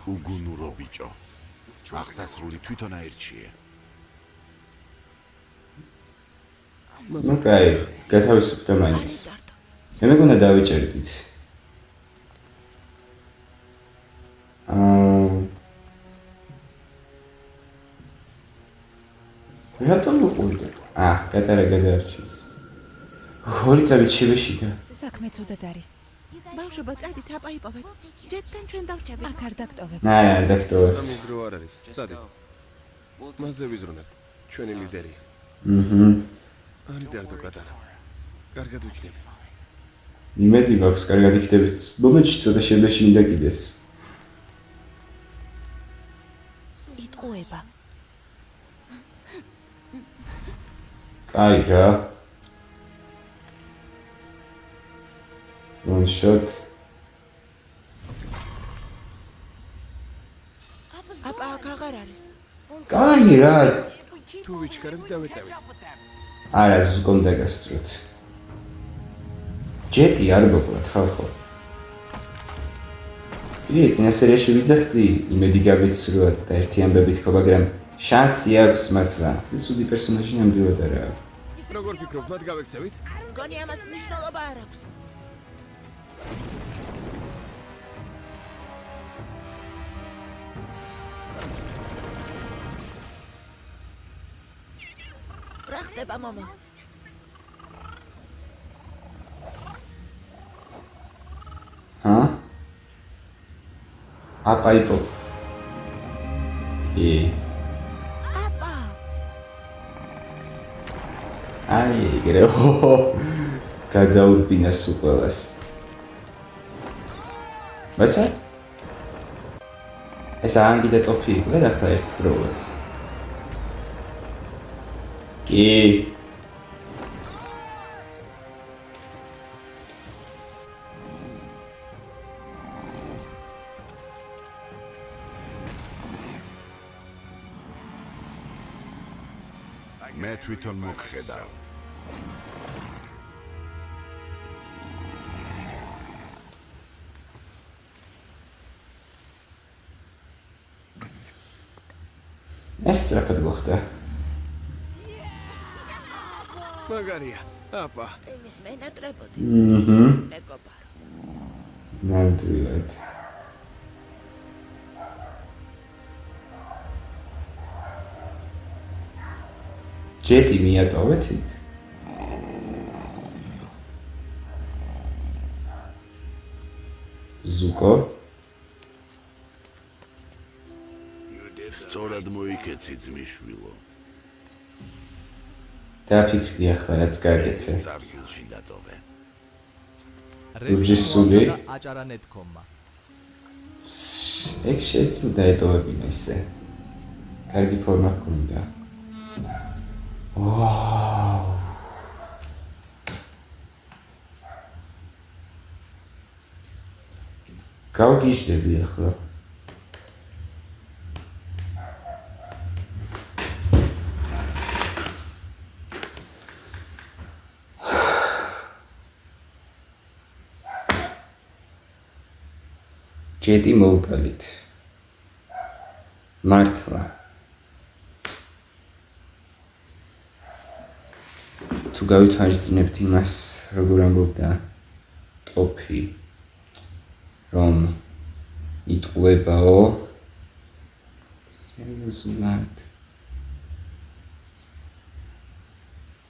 S4: უგუნურო ბიჭო. აღსასრული თვითონ აირჩიე.
S1: ნუ კაი, გათავისუფლდა მაინც.
S7: დარტო.
S1: მე მეგონა დავიჭერდით. რატომ მოყვიდა? კატარა გადაარჩეს. ორი წამით შევეშიდა.
S2: საქმე ცუდად არის.
S7: ბავშვებო, წადით, აპაიპოვეთ. ჯეტთან ჩვენ დავრჩებით.
S2: აქ არ დაგტოვებ.
S1: არ დაგტოვებთ.
S3: ამის დრო არ არის. წადით. მასზე ვიზრუნებთ. ჩვენი ლიდერია. არი დარტო კატარა. კარგად ვიქნებ.
S1: იმედი მაქვს, კარგად იქნებით. მომენტში ცოტა შემეშინდა კიდეც.
S2: იტყუება.
S1: კაი რა. One shot.
S7: აპა აქ აღარ არის.
S1: კაი რა.
S3: თუ ვიჩქარებ დავეწევით.
S1: არა, ზუკომ დაგასწროთ. ჯეტი არ მოკლათ ხალხო. კი, წინა სერიაში ვიძახდი, იმედი გავიცრუათ და ერთი ამბები თქო, მაგრამ შანსი აქვს მართლა. ეს უდი პერსონაჟი ნამდვილად არა.
S3: როგორ ფიქრობ, მათ გავექცევით?
S7: მგონი ამას მნიშვნელობა არ აქვს. რა ხდება, მომო?
S1: აპაიპო. კი.
S7: აპა.
S1: აი, ეგრე. გადაურბინა სუყელას. ვაცა? ეს ანგი და ტოფი იყო და ახლა ერთდროულად. კი.
S4: მე თვითონ მოგხედავ.
S1: ეს სწრაფად მოხდა.
S3: მაგარია. აპა.
S7: მენატრებოდი. მეგობარო.
S1: ნამდვილად. ჯეტი მიატოვეთ იქ. ზუკო.
S4: სწორად მოიქეცი ძმისშვილო.
S1: დააფიქრდი ახლა რაც გააკეთე.
S4: წარსულში დატოვე.
S6: რელიზი მოამზადა აჭარა.net.com-მა.
S1: ეგ შეეძლო დაეტოვებინა ისე. კარგი ფორმა ჰქონდა. ვაუ. გავგიჟდები ახლა. ჯეტი მოვკალით. მართლა. თუ გავითვალისწინებთ იმას, როგორ ამბობდა ტოფი, რომ იტყუებაო სერიოზულად.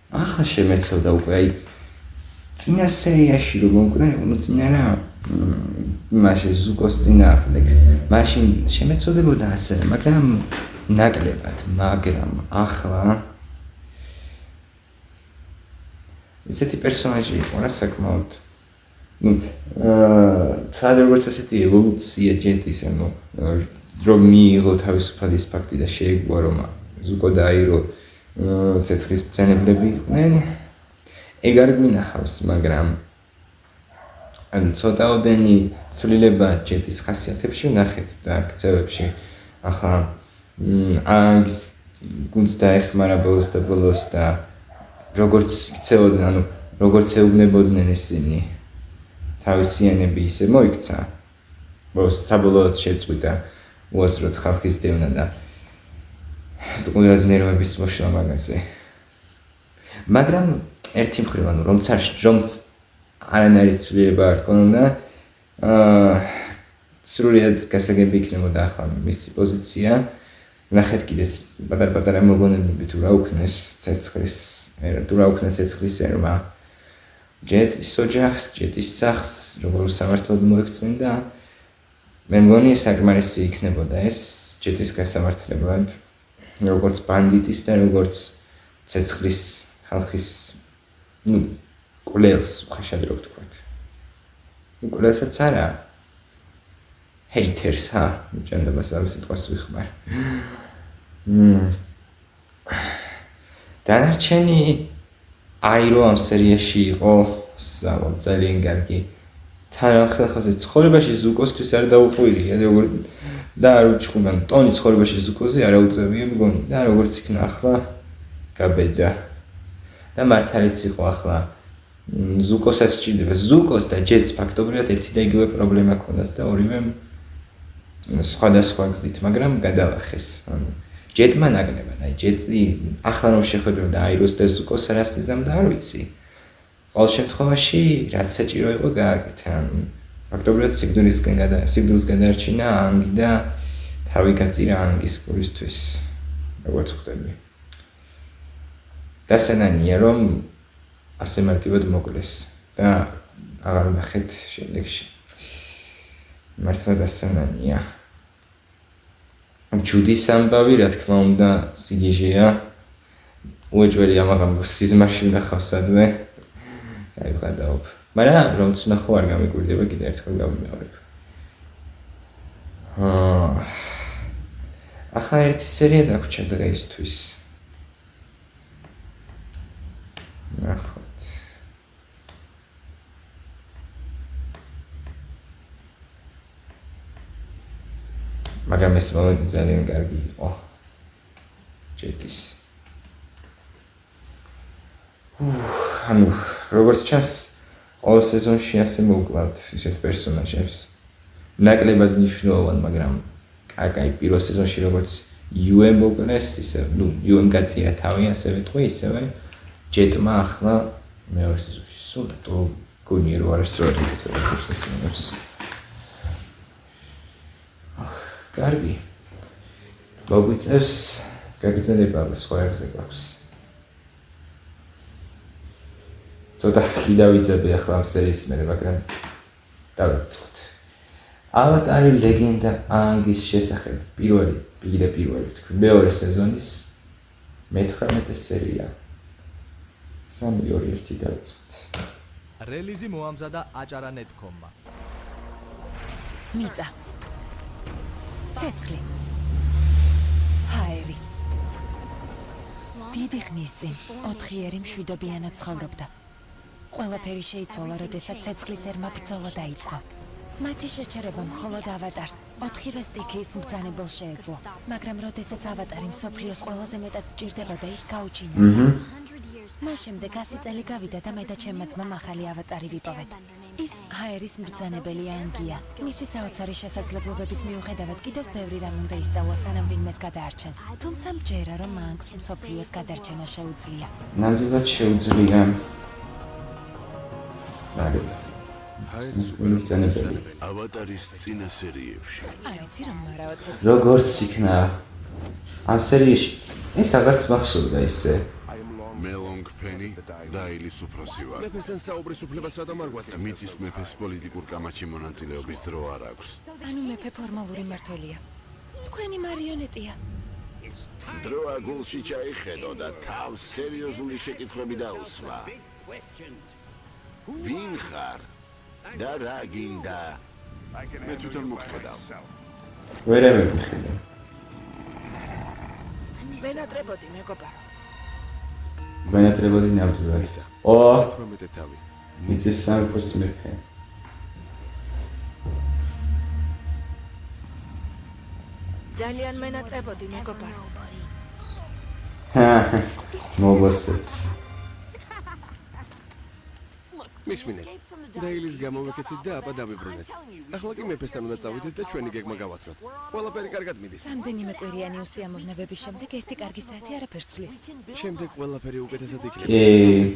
S1: ახლა შემეცოდა უკვე აი წინა სერიაში რომ მოვკვდა, წინა რა მაშინ ზუკოს წინააღმდეგ. მაშინ შემეცოდებოდა ასე, მაგრამ ნაკლებად, მაგრამ ახლა ისეთი პერსონაჟი იყო რა საკმაოდ. თან როგორც ასეთი ევოლუცია ჯეტის, რომ მიიღო თავისუფალი ის ფაქტი და შეეგუა რომ ზუკო და აირო ცეცხლის ბრძანებლები იყვნენ. ეგ არ გვინახავს, მაგრამ ცოტაოდენი ცვლილება ჯეტის ხასიათებში ვნახეთ და ქცევებში. ახლა ანგს გუნდს დაეხმარა ბოლოს და როგორც იქცეოდნენ, როგორც ეუბნებოდნენ ისინი თავისიანები ისე მოიქცა. საბოლოოდ შეწყვიტა უასროდ ხალხის დევნა და ტყუილად ნერვების მოშლა მაგაზე. მაგრამ ერთი მხრივ, რომც არანაირი ცვლილება არ ქონდა, სრულიად გასაგები იქნებოდა ახლა მისი პოზიცია. ვნახეთ კიდეც პატარ-პატარა მოგონებები თუ რა უქნეს ცეცხლის ერმა. ჯეტის ოჯახს, ჯეტის სახლს, როგორ სამართლოდ მოექცნენ და მე მგონი საკმარისი იქნებოდა ეს ჯეტის გასამართლებლად, როგორც ბანდიტის და როგორც ცეცხლის ხალხის, კვლელს უხეშად რო ვთქვათ. კვლელსაც არა. ჰეითერს, ჯანდაბას ამ სიტყვას ვიხმარ. დანარჩენი აირო ამ სერიაში იყო ძალიან კარგი. თან ახალხაზე ცხოვრებაში ზუკოსთვის არ დაუყვირია, და არ უჩხუბან ტონი ცხოვრებაში ზუკოზე არ აუწევია მგონი და როგორც იქნა ახლა გაბედა. და მართალიც იყო ახლა ზუკოსაც სჭირდება. ზუკოს და ჯეტს ფაქტობრივად ერთი და იგივე პრობლემა ჰქონდათ და ორივემ სხვადასხვა გზით, მაგრამ გადავახეს. ჯეტმა ნაკლებად, ჯეტი ახლა რომ შეხვედრებდა აიროს და ზუკოს რას იზამდა არ ვიცი. ყოველ შემთხვევაში რაც საჭირო იყო გააკეთა. ფაქტობრივად სიკვდილს გადაარჩინა ანგი და თავი გაწირა ანგის გულისთვის, როგორც ხვდები. დასანანია რომ ასე მარტივად მოკლეს და აღარ ვნახეთ შემდეგში. მართლა დასანანია. ჯუდის ამბავი, რა თქმა უნდა, სიგიჟეა. უეჭველი ამაღამ სიზმარში ვნახავსადმე. გაიყვადაობ. მაგრამ რომც ნახო არ გამიკვირდება, კიდე ერთხელ გავიმეორებ. ახლა ერთი სერია დაგვრჩა დღეისთვის. ნახოთ. მაგრამ ეს მომენტი ძალიან კარგი იყო. ჯეტის. როგორც ჩანს, ყოველ სეზონში ასე მოვკლავთ ისეთ პერსონაჟებს. ნაკლებად მნიშვნელოვან, მაგრამ კაი პირველ სეზონში როგორც UM მოკლეს, ისე, UM გაწირა თავი, ასე ვეთქვი, ისევე ჯეტმა ახლა მეორე სეზონში სულად გონია რომ არასწორად იკეთება პროცესებს. კარგი. მოგვიწევს გაგრძელება სხვა ეგზე გვაქვს. ცოტა ხიდავიძები ახლა ამ სერიის მერე, მაგრამ დავიწყოთ. ავატარი ლეგენდა ანგის შესახებ პირველი ვთქვი, მეორე სეზონის მე-18 სერია. 3-2-1 დავიწყოთ.
S6: რელიზი მოამზადა აჭარა.net.com-მა.
S2: მიწა. ცეცხლი. ჰაერი. დიდი ხნის წინ 4-ერი მშვიდობიანად ცხოვრობდა. ყველაფერი შეიცვალა, როდესაც ცეცხლის ერმა ბრძოლა დაიწყო. მათი შეჩერება მხოლოდ ავატარს 4-ვე სტიქიის მბრძანებელს შეეძლო, მაგრამ როდესაც ავატარი მსოფლიოს ყველაზე მეტად ჭირდებოდა, ის გაუჩინარდა. მას შემდეგ 100 წელი გავიდა და მე და ჩემმა ძმამ ახალი ავატარი ვიპოვეთ. ის ჰაერის მბრძანებელი ანგია. მისი საოცარი შესაძლებლობების მიუხედავად კიდევ ბევრი რამ უნდა ისწავლო, სანამ ვინმეს გადაარჩენს. თუმცა მჯერა, რომ მანქს მსოფლიოს გადარჩენა შეუძლია.
S1: ნამდვილად შეუძლია.
S3: ჰაერის
S1: მბრძანებელი.
S4: ავატარის წინა სერიებში
S2: არ იცი რომ მარაოცეთ.
S1: როგორც იქნა ამ სერიაში ეს აღარც მახსოვდა ისე.
S4: მე ლონგ ფენი დაილის უფროსი ვარ.
S3: მეფესთან საუბრის უფლებას რატომ არ გვაძლევთ?
S4: მიწის მეფეს პოლიტიკურ კამათში მონაწილეობის დრო არ აქვს.
S2: ანუ მეფე ფორმალური მმართველია. თქვენი მარიონეტია.
S4: დრო აგულში ჩაიხედო და თავს სერიოზული შეკითხვები დაუსვა. ვინ ხარ? და რა გინდა? მე თვითონ მოგხედავ.
S1: ვერა მეკითხება.
S7: მენატრებოდი მეგობარო.
S1: გვენატრებოდი ნამდვილად.
S3: პრომეთე თავი.
S1: მიწის სამეფოს მეფე.
S7: ძალიან მენატრებოდი მეგობარო.
S1: მოგოსეც.
S3: მისმინეთ. დაილის გამოვეკეცით და აპა დავიბრუნეთ. ახლა კი მეფესთან უნდა წავიდეთ და ჩვენი გეგმა გავაცნოთ. ყველაფერი კარგად მიდის.
S2: რამდენიმე კვირიანი უსიამოვნებების შემდეგ ერთი კარგი საათი არაფერს ცვლის.
S3: შემდეგ ყველაფერი უკეთესად იქნება.
S1: კი.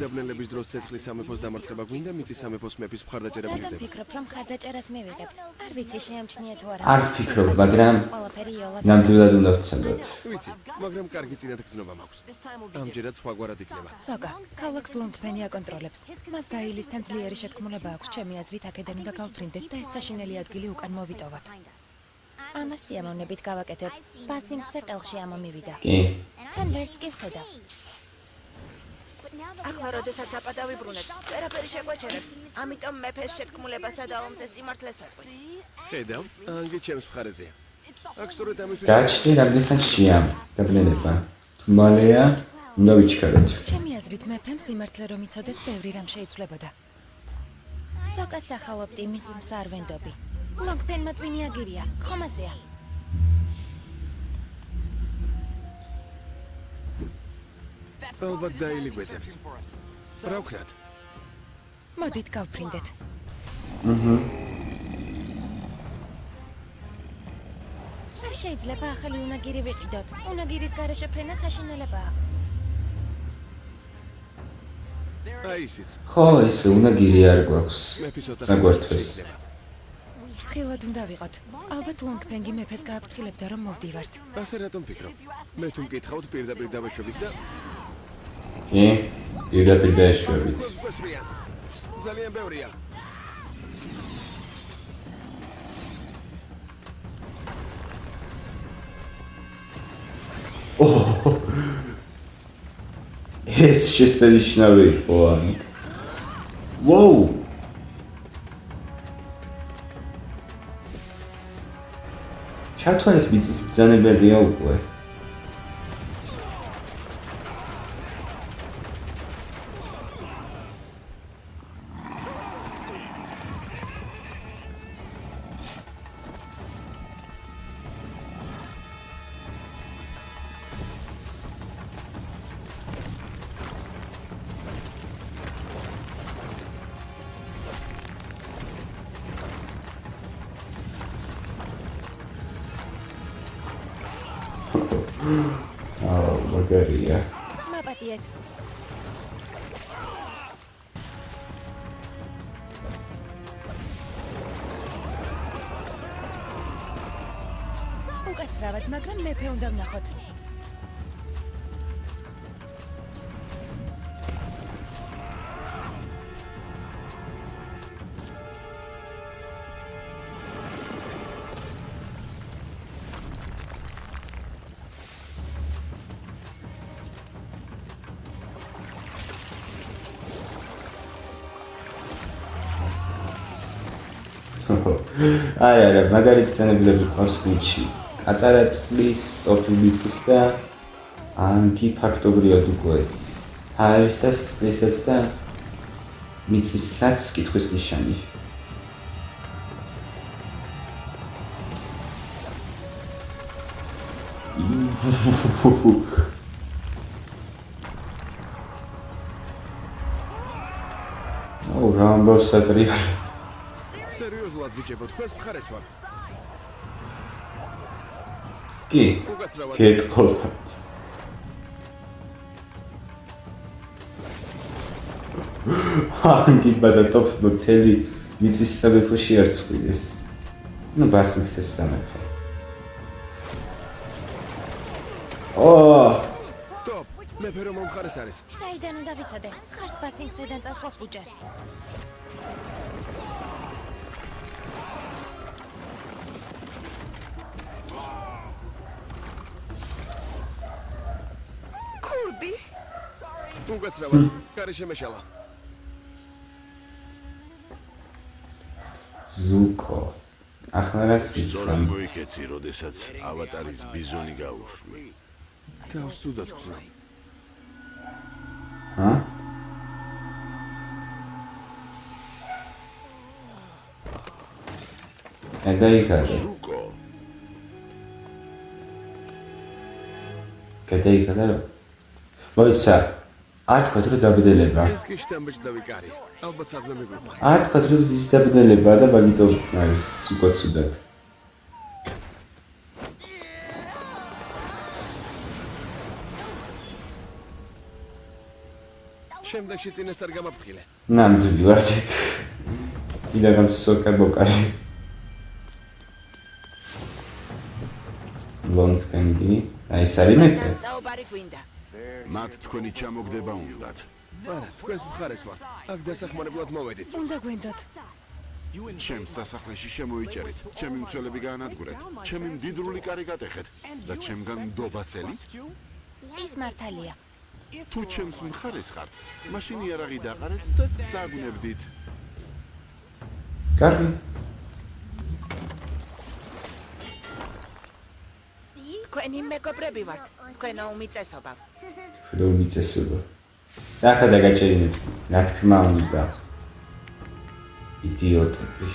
S3: დაბნელების დროს ცეცხლის სამეფოს დამარცხება გვინდა, მიწის სამეფოს მეფის მხარდაჭერა
S2: რატომ
S3: გვინდა.
S2: ფიქრობ, რომ მხარდაჭერას მივიღებთ? არ ვიცი, შეამჩნია თუ არა.
S1: არ ვფიქრობ, მაგრამ
S2: ყველაფერი იოლად
S1: ნამდვილად უნდა ვცადოთ.
S3: ვიცი, მაგრამ კარგი წინათგზნობა მაქვს. ამჯერად სხვაგვარად იქნება.
S2: სოგა, ქალაქს ლონგფენი აკონტროლებს. მას დაილისთან ძლიერი შეთქმულება აქვს, ჩემი აზრით, აქედან უნდა გავფრინდეთ და ეს საშინელი ადგილი უკან მოვიტოვოთ. ამას სიამოვნებით გავაკეთებ. ბასინგსზე ყელში ამომივიდა.
S1: კი.
S2: თან ვერც კი ვხედავ.
S7: ახლა როდესაც აპა დავიბრუნეთ, ვერაფერი შეგვაჩერებს. ამიტომ მეფეს შეთქმულებასა და ომზე სიმართლეს ვეთქვით.
S3: ხედავ, ანგი ჩემს მხარეზეა. აქ სწორედ ამისთვის
S1: გაჩნი რამდენი ხანშია დაბნელება. თუ მალეა, უნდა ვიჩქაროთ.
S2: ჩემი აზრით, მეფემ სიმართლე რომ იცოდეს, ბევრი რამ შეიცვლებოდა. სოკას ახალ ოპტიმიზმს არ ვენდობი. ლონგფენმა ტვინი აგირია, ხომ ასეა?
S3: ალბათ დაილი გვეცებს. რა ვქნათ?
S2: მოდით გავფრინდეთ. არ შეიძლება ახალი უნაგირი ვიყიდოთ. უნაგირის გარეშე ფრენა საშინელებაა.
S3: აი ისიც.
S1: ხო, ესე უნაგირი არ გვაქვს.
S3: მეფი ცოტა
S1: საგვართვეს.
S3: შეიძლება.
S2: ფრთხილად უნდა ვიყოთ. ალბათ ლონგფენგი მეფეს გააფრთხილებდა, რომ მოვდივართ.
S3: ასე რატომ ფიქრობ? მე თუ მკითხავთ პირდაპირ დავეშვებით და
S1: კი, პირდაპირ დაეშვებით.
S3: გვესვრიან. ძალიან ბევრია.
S1: ეს შესანიშნავი იყო ამით. ვოუ! ჩათვალეთ მიწის ბრძანებელია უკვე. მაგარია.
S2: მაპატიეთ. უკაცრავად, მაგრამ მეფე უნდა ვნახოთ.
S1: არა, მაგარი ბრძანებულები ყავს გუნდში. კატარა წყლის, სტოპი მიწის და ანგი ფაქტობრივად უკვე ჰარისას წყლისაც და მიწისაც კითხვის ნიშანი. რა ამბავს სატრია?
S3: სერიოზულად ბიჭებო, თქვენს მხარეს ვართ.
S1: კი,
S3: უკაცრავად.
S1: გეტყობათ. ანგით და ტოპმა მთელი მიწის სამეფო შეარცხვიდეს. ნუ ბასინგსეს სამეფო.
S3: ტოპ, მეფე რომ მომხარეს არის.
S2: საიდან უნდა ვიცოდე? ხარს ბასინგსიდან წასვლას ვუჭერ.
S5: ქურდი?
S3: უკაცრავად. კარი შემეშალა.
S1: ზუკო. ახლა რა
S4: ბიზონი
S1: სისამ?
S4: მოიკეცი, როდესაც ავატარის ბიზონი გაუშვი.
S3: თავს ცუდად გძნობ.
S1: ჰა? გადაიხადე.
S4: ზუკო,
S1: გადაიხადე რა? მოიცა. არ თქვათ რომ დაბედება.
S3: ეს კი შთამბეჭდავი კარია. ალბათ სადმე მიგვიყვანს.
S1: არ თქვათ რომ ზის დაბედება და მაგიტომ არის უკვე ცუდად.
S3: შემდეგში წინასწარ გამაფრთხილე.
S1: ნამდვილად. კიდევ სოკა ბოკარი. ლონგფენგი. აი ეს არის მეტი.
S7: დასტაუბარი გვინდა.
S4: მათ თქვენი ჩამოგდება უნდათ.
S3: არა, თქვენს მხარეს ვართ. აქ დასახმარებლად მოვედით.
S2: უნდა გვენდოთ.
S4: ჩემს სასახლეში შემოიჭერით, ჩემი მცველები გაანადგურეთ, ჩემი მდიდრული კარი გატეხეთ და ჩემგან ნდობასელით?
S2: ის მართალია.
S4: თუ ჩემს მხარეს ხართ, მაშინ იარაღი დაყარეთ და დაგვნებდით.
S1: კარგი.
S7: თქვენი მეგობრები ვართ. თქვენო უმიწესობავ.
S1: რო მიწესობა. და ახლა დაგაჭერინებ. რა თქმა უნდა. იდიოტები.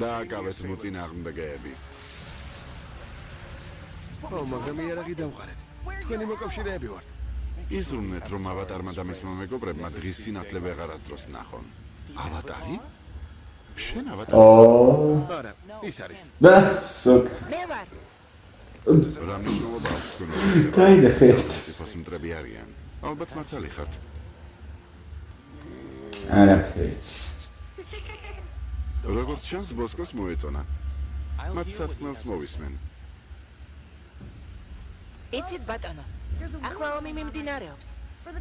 S4: დააკავეთ მოწინააღმდეგეები.
S3: მაგრამ იარაღი დავყარეთ. თქვენი მოკავშირეები ვართ.
S4: იზრუნეთ, რომ ავატარმა და მისმა მეგობრებმა დღის სინათლე ვეღარასდროს ნახონ. ავატარი? შენ ავატარი?
S3: არა, ის არის.
S1: და სოკ.
S7: მე ვარ.
S4: რა მნიშვნელობა აქვს თქვენ
S1: გაიდეხეთ.
S4: ციფოს მტრები არიან. ალბათ მართალი ხართ.
S1: არაფერს.
S4: როგორც ჩანს, ბოსკოს მოეწონა. მათ სათქმელს მოვისმენ.
S7: იცით ბატონო, ახლა ომი მიმდინარეობს.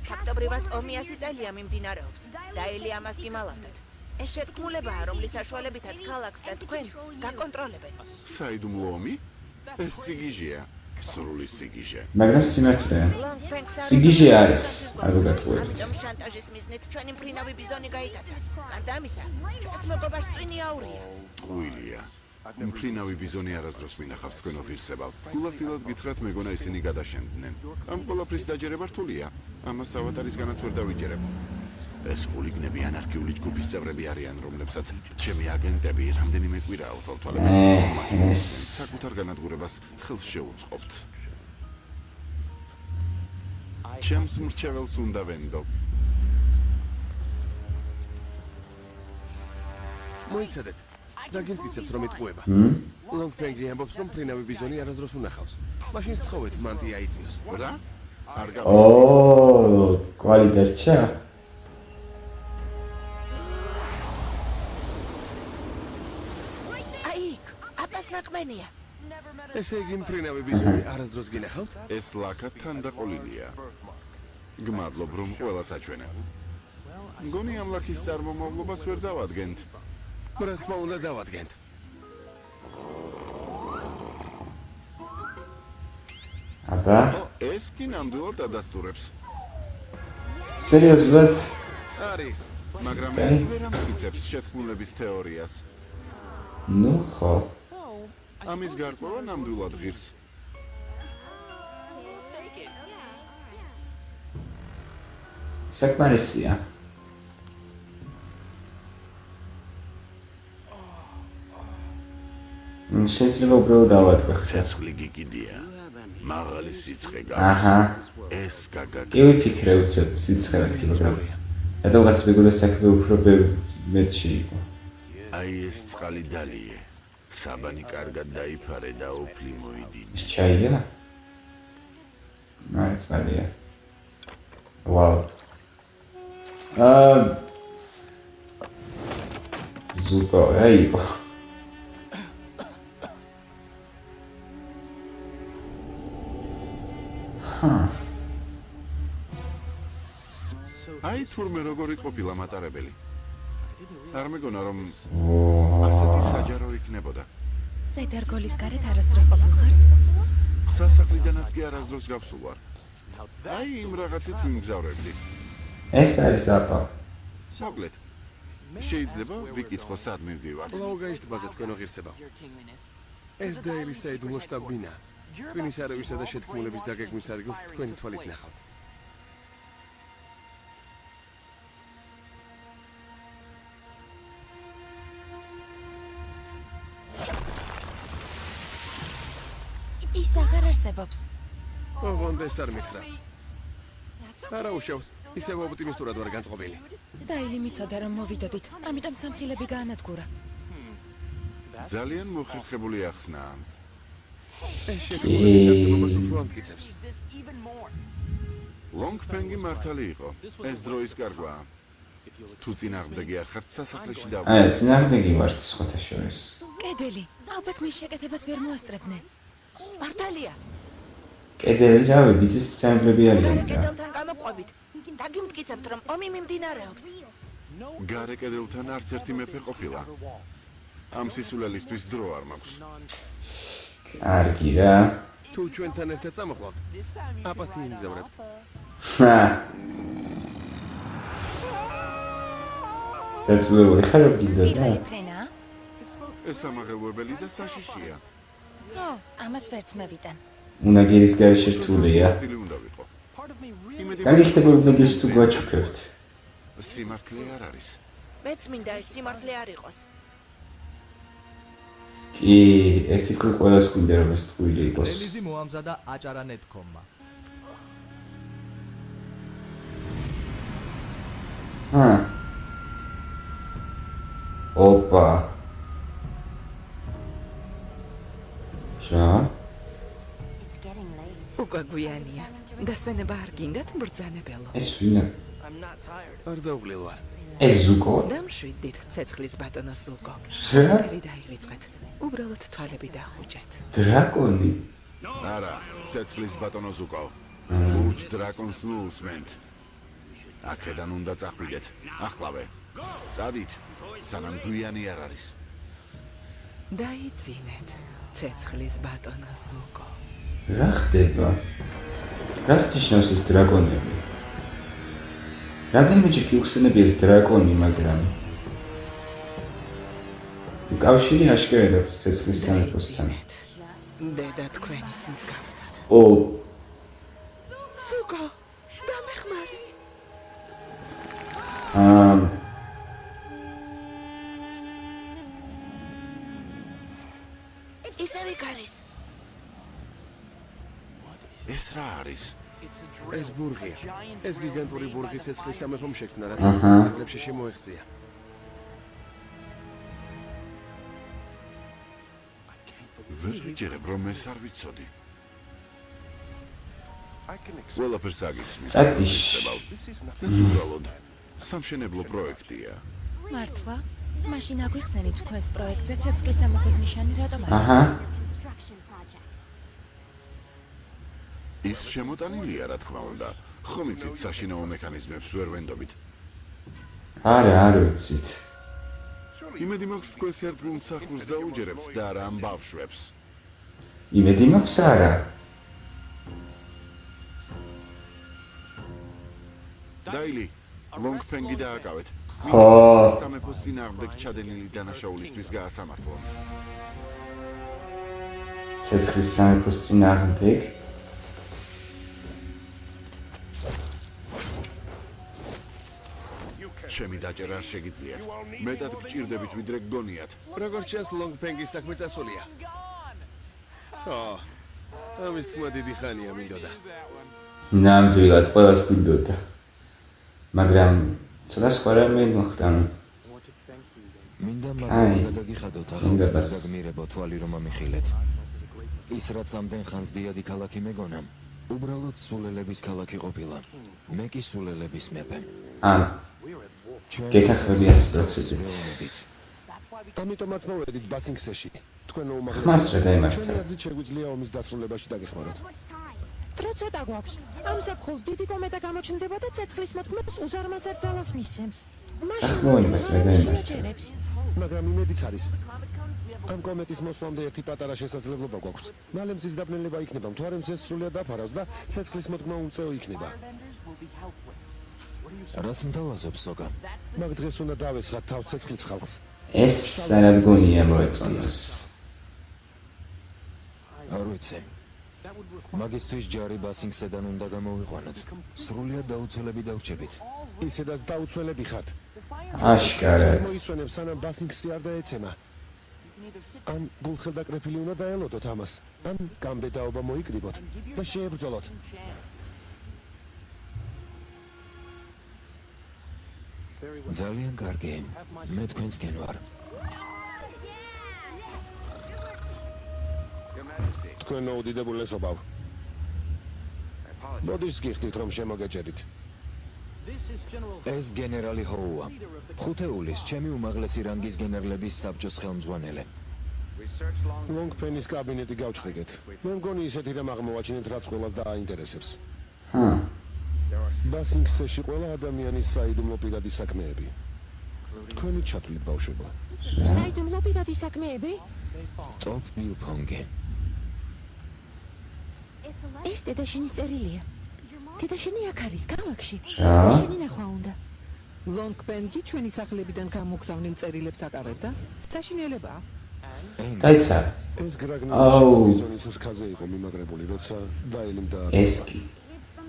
S7: ფაქტობრივად ომი 100 წელია მიმდინარეობს და ელი ამას გიმალავდათ. ეს შეთქმულებაა, რომლის საშუალებითაც ქალაქს და თქვენ გაკონტროლებენ.
S4: საიდუმლო ომი? ეს სიგიჟეა. სრული სიგიჟე.
S1: მაგრამ სიმართლეა.
S7: ლონგფენგს
S1: სიგიჟე არის, არ გაგატყუებთ.
S7: ამიტომ შანტაჟის მიზნით ჩვენი მფრინავი ბიზონი გაიტაცა. გარდა ამისა, ჩვენს მეგობარს ტვინი აურია.
S4: ტყუილია. მფრინავი ბიზონი არასდროს მინახავს თქვენო ღირსებავ. გულახდილად გითხრათ, მეგონა ისინი გადაშენდნენ. ამ ყველაფრის დაჯერება რთულია. ამას ავატარისგანაც ვერ დავიჯერებ. ეს ხულიგნები ანარქიული ჯგუფის წევრები არიან, რომლებსაც ჩემი აგენტები რამდენიმე კვირაა უთვალთვალებენ.
S1: ეს
S4: საკუთარ განადგურებას ხელს შეუწყობთ. ჩემს მრჩეველს უნდა ვენდო.
S3: მოიცადეთ. დაგინტკიცებთ რომ იტყუება. ლონგფენგი ამბობს რომ მფრინავი ბიზონი არასდროს უნახავს. მაშინ სთხოვეთ მანტია იწიოს.
S4: რა? არ
S1: კვალი დარჩა?
S7: აი იქ, აპას ნაკმენია.
S3: ესე იგი მფრინავი ბიზონი არასდროს გინახავთ?
S4: ეს ლაკა თანდაყოლილია. გმადლობ რომ ყველა საჩვენე. მგონი ამ ლაქის წარმომავლობას ვერ დავადგენთ.
S3: რა თქმა უნდა დავადგენთ.
S1: აბა,
S4: ეს კი ნამდვილად ადასტურებს.
S1: სერიოზულად
S3: არის.
S4: მაგრამ ეს ვერ ამტკიცებს შეთქმულების თეორიას.
S1: ნუ ხო
S4: ამის გარკვევა ნამდვილად ღირს.
S1: საკმარისია შეიძლება უბრალოდ დავადგა ხა
S4: ცეცხლი გიგიდია. მაღალი სიცხე
S1: აჰა
S4: გაქვს. ეს გაგაგ
S1: კი ვიფიქრე უცებ სიცხე რა თქმა უნდა რადგანაც მეგონა საქმე უფრო მეტში იყო
S4: აი ეს წყალი დალიე. საბანი კარგად დაიფარე და ოფლი მოიდინე.
S1: ის ჩაია მარიც მალია ვაუ ზუკო რა იყო
S4: აი თურმე როგორი ყოფილა მატარებელი. არ მეგონა რომ
S1: ო
S4: ასეთი საჯარო იქნებოდა.
S2: სედარგოლის გარეთ არასდროს ყოფილხართ?
S4: სასახლიდანაც კი არასდროს გავსულ ვარ. აი იმ რაღაცით მიმგზავრებდი.
S1: ეს არის აპა
S4: მოკლედ შეიძლება ვიკითხო სად მივდივართ.
S3: ლაუგაიშტ ბაზე თქვენო ღირსება. ეს დაილის საიდუმლო შტაბ-ბინა. ტვინის არევისა და შეთქმულების დაგეგმვის ადგილს თქვენი თვალით ნახავთ.
S2: ის აღარ არსებობს.
S3: ოღონდ ეს არ მითხრა. არა უშავს, ისევ ოპტიმისტურად ვარ განწყობილი.
S2: დაილი მიცოდა რომ მოვიდოდით, ამიტომ სამხილები გაანადგურა.
S4: ძალიან მოხერხებული ახსნაა.
S3: ეს შეთქმულების არსებობას უფრო ამტკიცებს.
S4: ლონგფენგი მართალი იყო. ეს დროის კარგვაა. თუ წინააღმდეგი არ ხართ სასახლეში და
S1: აი წინააღმდეგი ვართ სხვათა შორის
S2: კედელი, ალბათ მის შეკეთებას ვერ მოასწრებდნენ.
S7: მართალია.
S1: კედელი რავი ბიცის ბრძანებლები
S7: გარე
S1: არიან და
S7: კედელთან გამოყვებით. დაგიმტკიცებთ რომ ომი მიმდინარეობს.
S4: გარე კედელთან არც ერთი მეფე ყოფილა. ამ სისულელისთვის დრო არ მაქვს.
S1: კარგი რა
S3: თუ ჩვენთან ერთად წამოხვალთ, აპათი იმგზავრებთ.
S1: დაწვეული ხარ რომ გინდოდა
S2: პირველი ფრენა?
S4: ეს ამაღელვებელი და საშიშია.
S2: ო, ამას ვერც მევიტან.
S1: უნაგირის გარეშე რთულია
S4: სტილი უნდა ვიყო. იმედი
S1: კარგი ხდება უნაგირის თუ გვაჩუქებთ
S4: სიმართლე არ არის.
S7: მეც მინდა ეს სიმართლე არ იყოს.
S1: კი ერთი ხრი ყველას გვინდა რომ ეს ტყუილი იყოს
S6: რელიზი მოამზადა აჭარა.net.com-მა.
S1: ოპა შა
S5: უკვე გვიანია. დასვენება არ გინდათ ბრძანებელო.
S1: ეს ვინა
S3: არ დავღლილ ვარ.
S1: ეს ზუკო
S5: დამშვიდით ცეცხლის ბატონო ზუკო.
S1: რა
S5: ფერი დაივიწყეთ. უბრალოდ თვალები დახუჭეთ.
S1: დრაკონი
S4: არა, ცეცხლის ბატონო ზუკო. ლურჯ დრაკონს ნულსმენთ. აქედან უნდა წახვიდეთ. ახლავე. წადით, სანამ გვიანი არ არის.
S5: დაიძინეთ ცეცხლის ბატონო ზუკო.
S1: რა ხდება რას ნიშნავს ეს დრაკონები რამდენიმეჯერ გიხსენებიათ დრაკონი მაგრამ კავშირი აშკარად აქვს ცეცხლის სამეფოსთან
S5: დედა თქვენის მსგავსად.
S1: ო
S5: ზუკო, დამეხმარე.
S7: ისევ იქ არის.
S4: ეს რა არის?
S3: ეს ბურღია. ეს გიგანტური ბურღი ცეცხლის სამეფომ შექმნა, რათა თითქმის კედლებში შემოეღწია.
S4: ვერ ვიჯერებ რომ ეს არ ვიცოდი. ყველაფერს აგიხსნით.
S1: წადიშ
S4: ეს უბრალოდ სამშენებლო პროექტია.
S2: მართლა? მაშინ აგვიხსენით თქვენს პროექტზე ცეცხლის სამეფოს ნიშანი რატომ არის?
S1: აჰა
S4: ის შემოტანილია რა თქმა უნდა. ხომ იცით საშინაო მექანიზმებს ვერ ვენდობით.
S1: არა არ ვიცით
S4: იმედი მაქვს თქვენს ერთგულ მსახურს დაუჯერებთ და არა ამ ბავშვებს.
S1: იმედი მაქვს არა
S4: დაილი, ლონგფენგი დააკავეთ.
S1: ხო.
S4: სამეფოს წინააღმდეგ ჩადენილი დანაშაულისთვის გაასამართლონ.
S1: ცეცხლის სამეფოს წინააღმდეგ.
S4: ჩემი დაჭერა შეგიძლიათ. მეტად გჭირდებით ვიდრე გგონიათ.
S3: როგორც ჩანს, ლონგფენგის საქმე წასულია. ამის თქმა დიდი ხანია მინდოდა.
S1: ნამდვილად ყველას გვინდოდა. მაგრამ ცოტა სხვა რამე მოხდა.
S8: მინდა
S1: აი,
S8: მაგალითად გადაგიხადოთ
S1: მინდა
S8: ახალგაზრდა
S1: ბას.
S8: გმირებო თვალი რომ ამიხილეთ. ის რაც ამდენ ხანს დიადი ქალაქი მეგონა, უბრალოდ სულელების ქალაქი ყოფილა. მე კი სულელების მეფე. ჩვენ
S1: გეთახმები 100%-ით.
S9: ამიტომაც მოვედით ბასინგსეში. თქვენ უმაღლესი.
S1: ხმას რა დაემართა?
S9: ჩვენი აზრით შეგვიძლია ომის დასრულებაში დაგეხმაროთ.
S10: დრო ცოტა გვაქვს. ამ საფხულს დიდი კომეტა გამოჩნდება და ცეცხლის მოთქმას უზარმაზარ ძალას მისცემს.
S1: ახმოვანებას მე დაემართა.
S9: მაგრამ იმედიც არის. ამ კომეტის მოსვლამდე ერთი პატარა შესაძლებლობა გვაქვს. მალე მზის დაბნელება იქნება, მთვარე მზეს სრულიად დაფარავს და ცეცხლის მოთქმა უმწეო იქნება.
S8: რას მთავაზობ სოგა?
S9: მაგ დღეს უნდა დავეცხათ თავს ცეცხლის ხალხს.
S1: ეს სანადგონია მოეწონოს.
S8: არ ვიცი. მაგისთვის ჯარი ბასინგსედან უნდა გამოვიყვანოთ. სრულიად დაუცველები დავრჩებით.
S9: ისედაც დაუცველები ხართ.
S1: აშკარად.
S9: მოისვენებ სანამ ბასინგსი არ დაეცემა. ან გულხელდაკრეფილი უნდა დაელოდოთ ამას, ან გამბედაობა მოიკრიბოთ და შეებრძოლოთ.
S8: ძალიან კარგი. მე თქვენსკენ ვარ.
S9: თქვენ მოუდიდებულესობავ. ბოდიშს გიხდით რომ შემოგეჭერით.
S8: ეს გენერალი ჰოუა. ხუთეულის ჩემი უმაღლესი რანგის გენერლების საბჭოს ხელმძღვანელი.
S9: ლონგფენის კაბინეტი გავჩხრიგეთ. მე მგონი ისეთი რამ აღმოვაჩინეთ, რაც ყველას დააინტერესებს. ბასინგსეში ყველა ადამიანის საიდუმლო პირადი საქმეები. თქვენი ჩათვლით ბავშვებო.
S10: საიდუმლო პირადი საქმეები?
S8: ტოპ ბილფონგი.
S10: ეს დედაშენის წერილია. დედაშენი აქ არის ქალაქში.
S1: რა?
S10: დედაშენი ნახვა უნდა.
S5: ლონგფენგი ჩვენი სახლებიდან გამოგზავნილ წერილებს აკავებდა? საშინელებაა.
S1: დაიცა.
S9: ეს გრაგნი
S1: აუ.
S9: ბიზონის ხაზე იყო მიმაგრებული, როცა დაილიმ და
S1: ეს კი.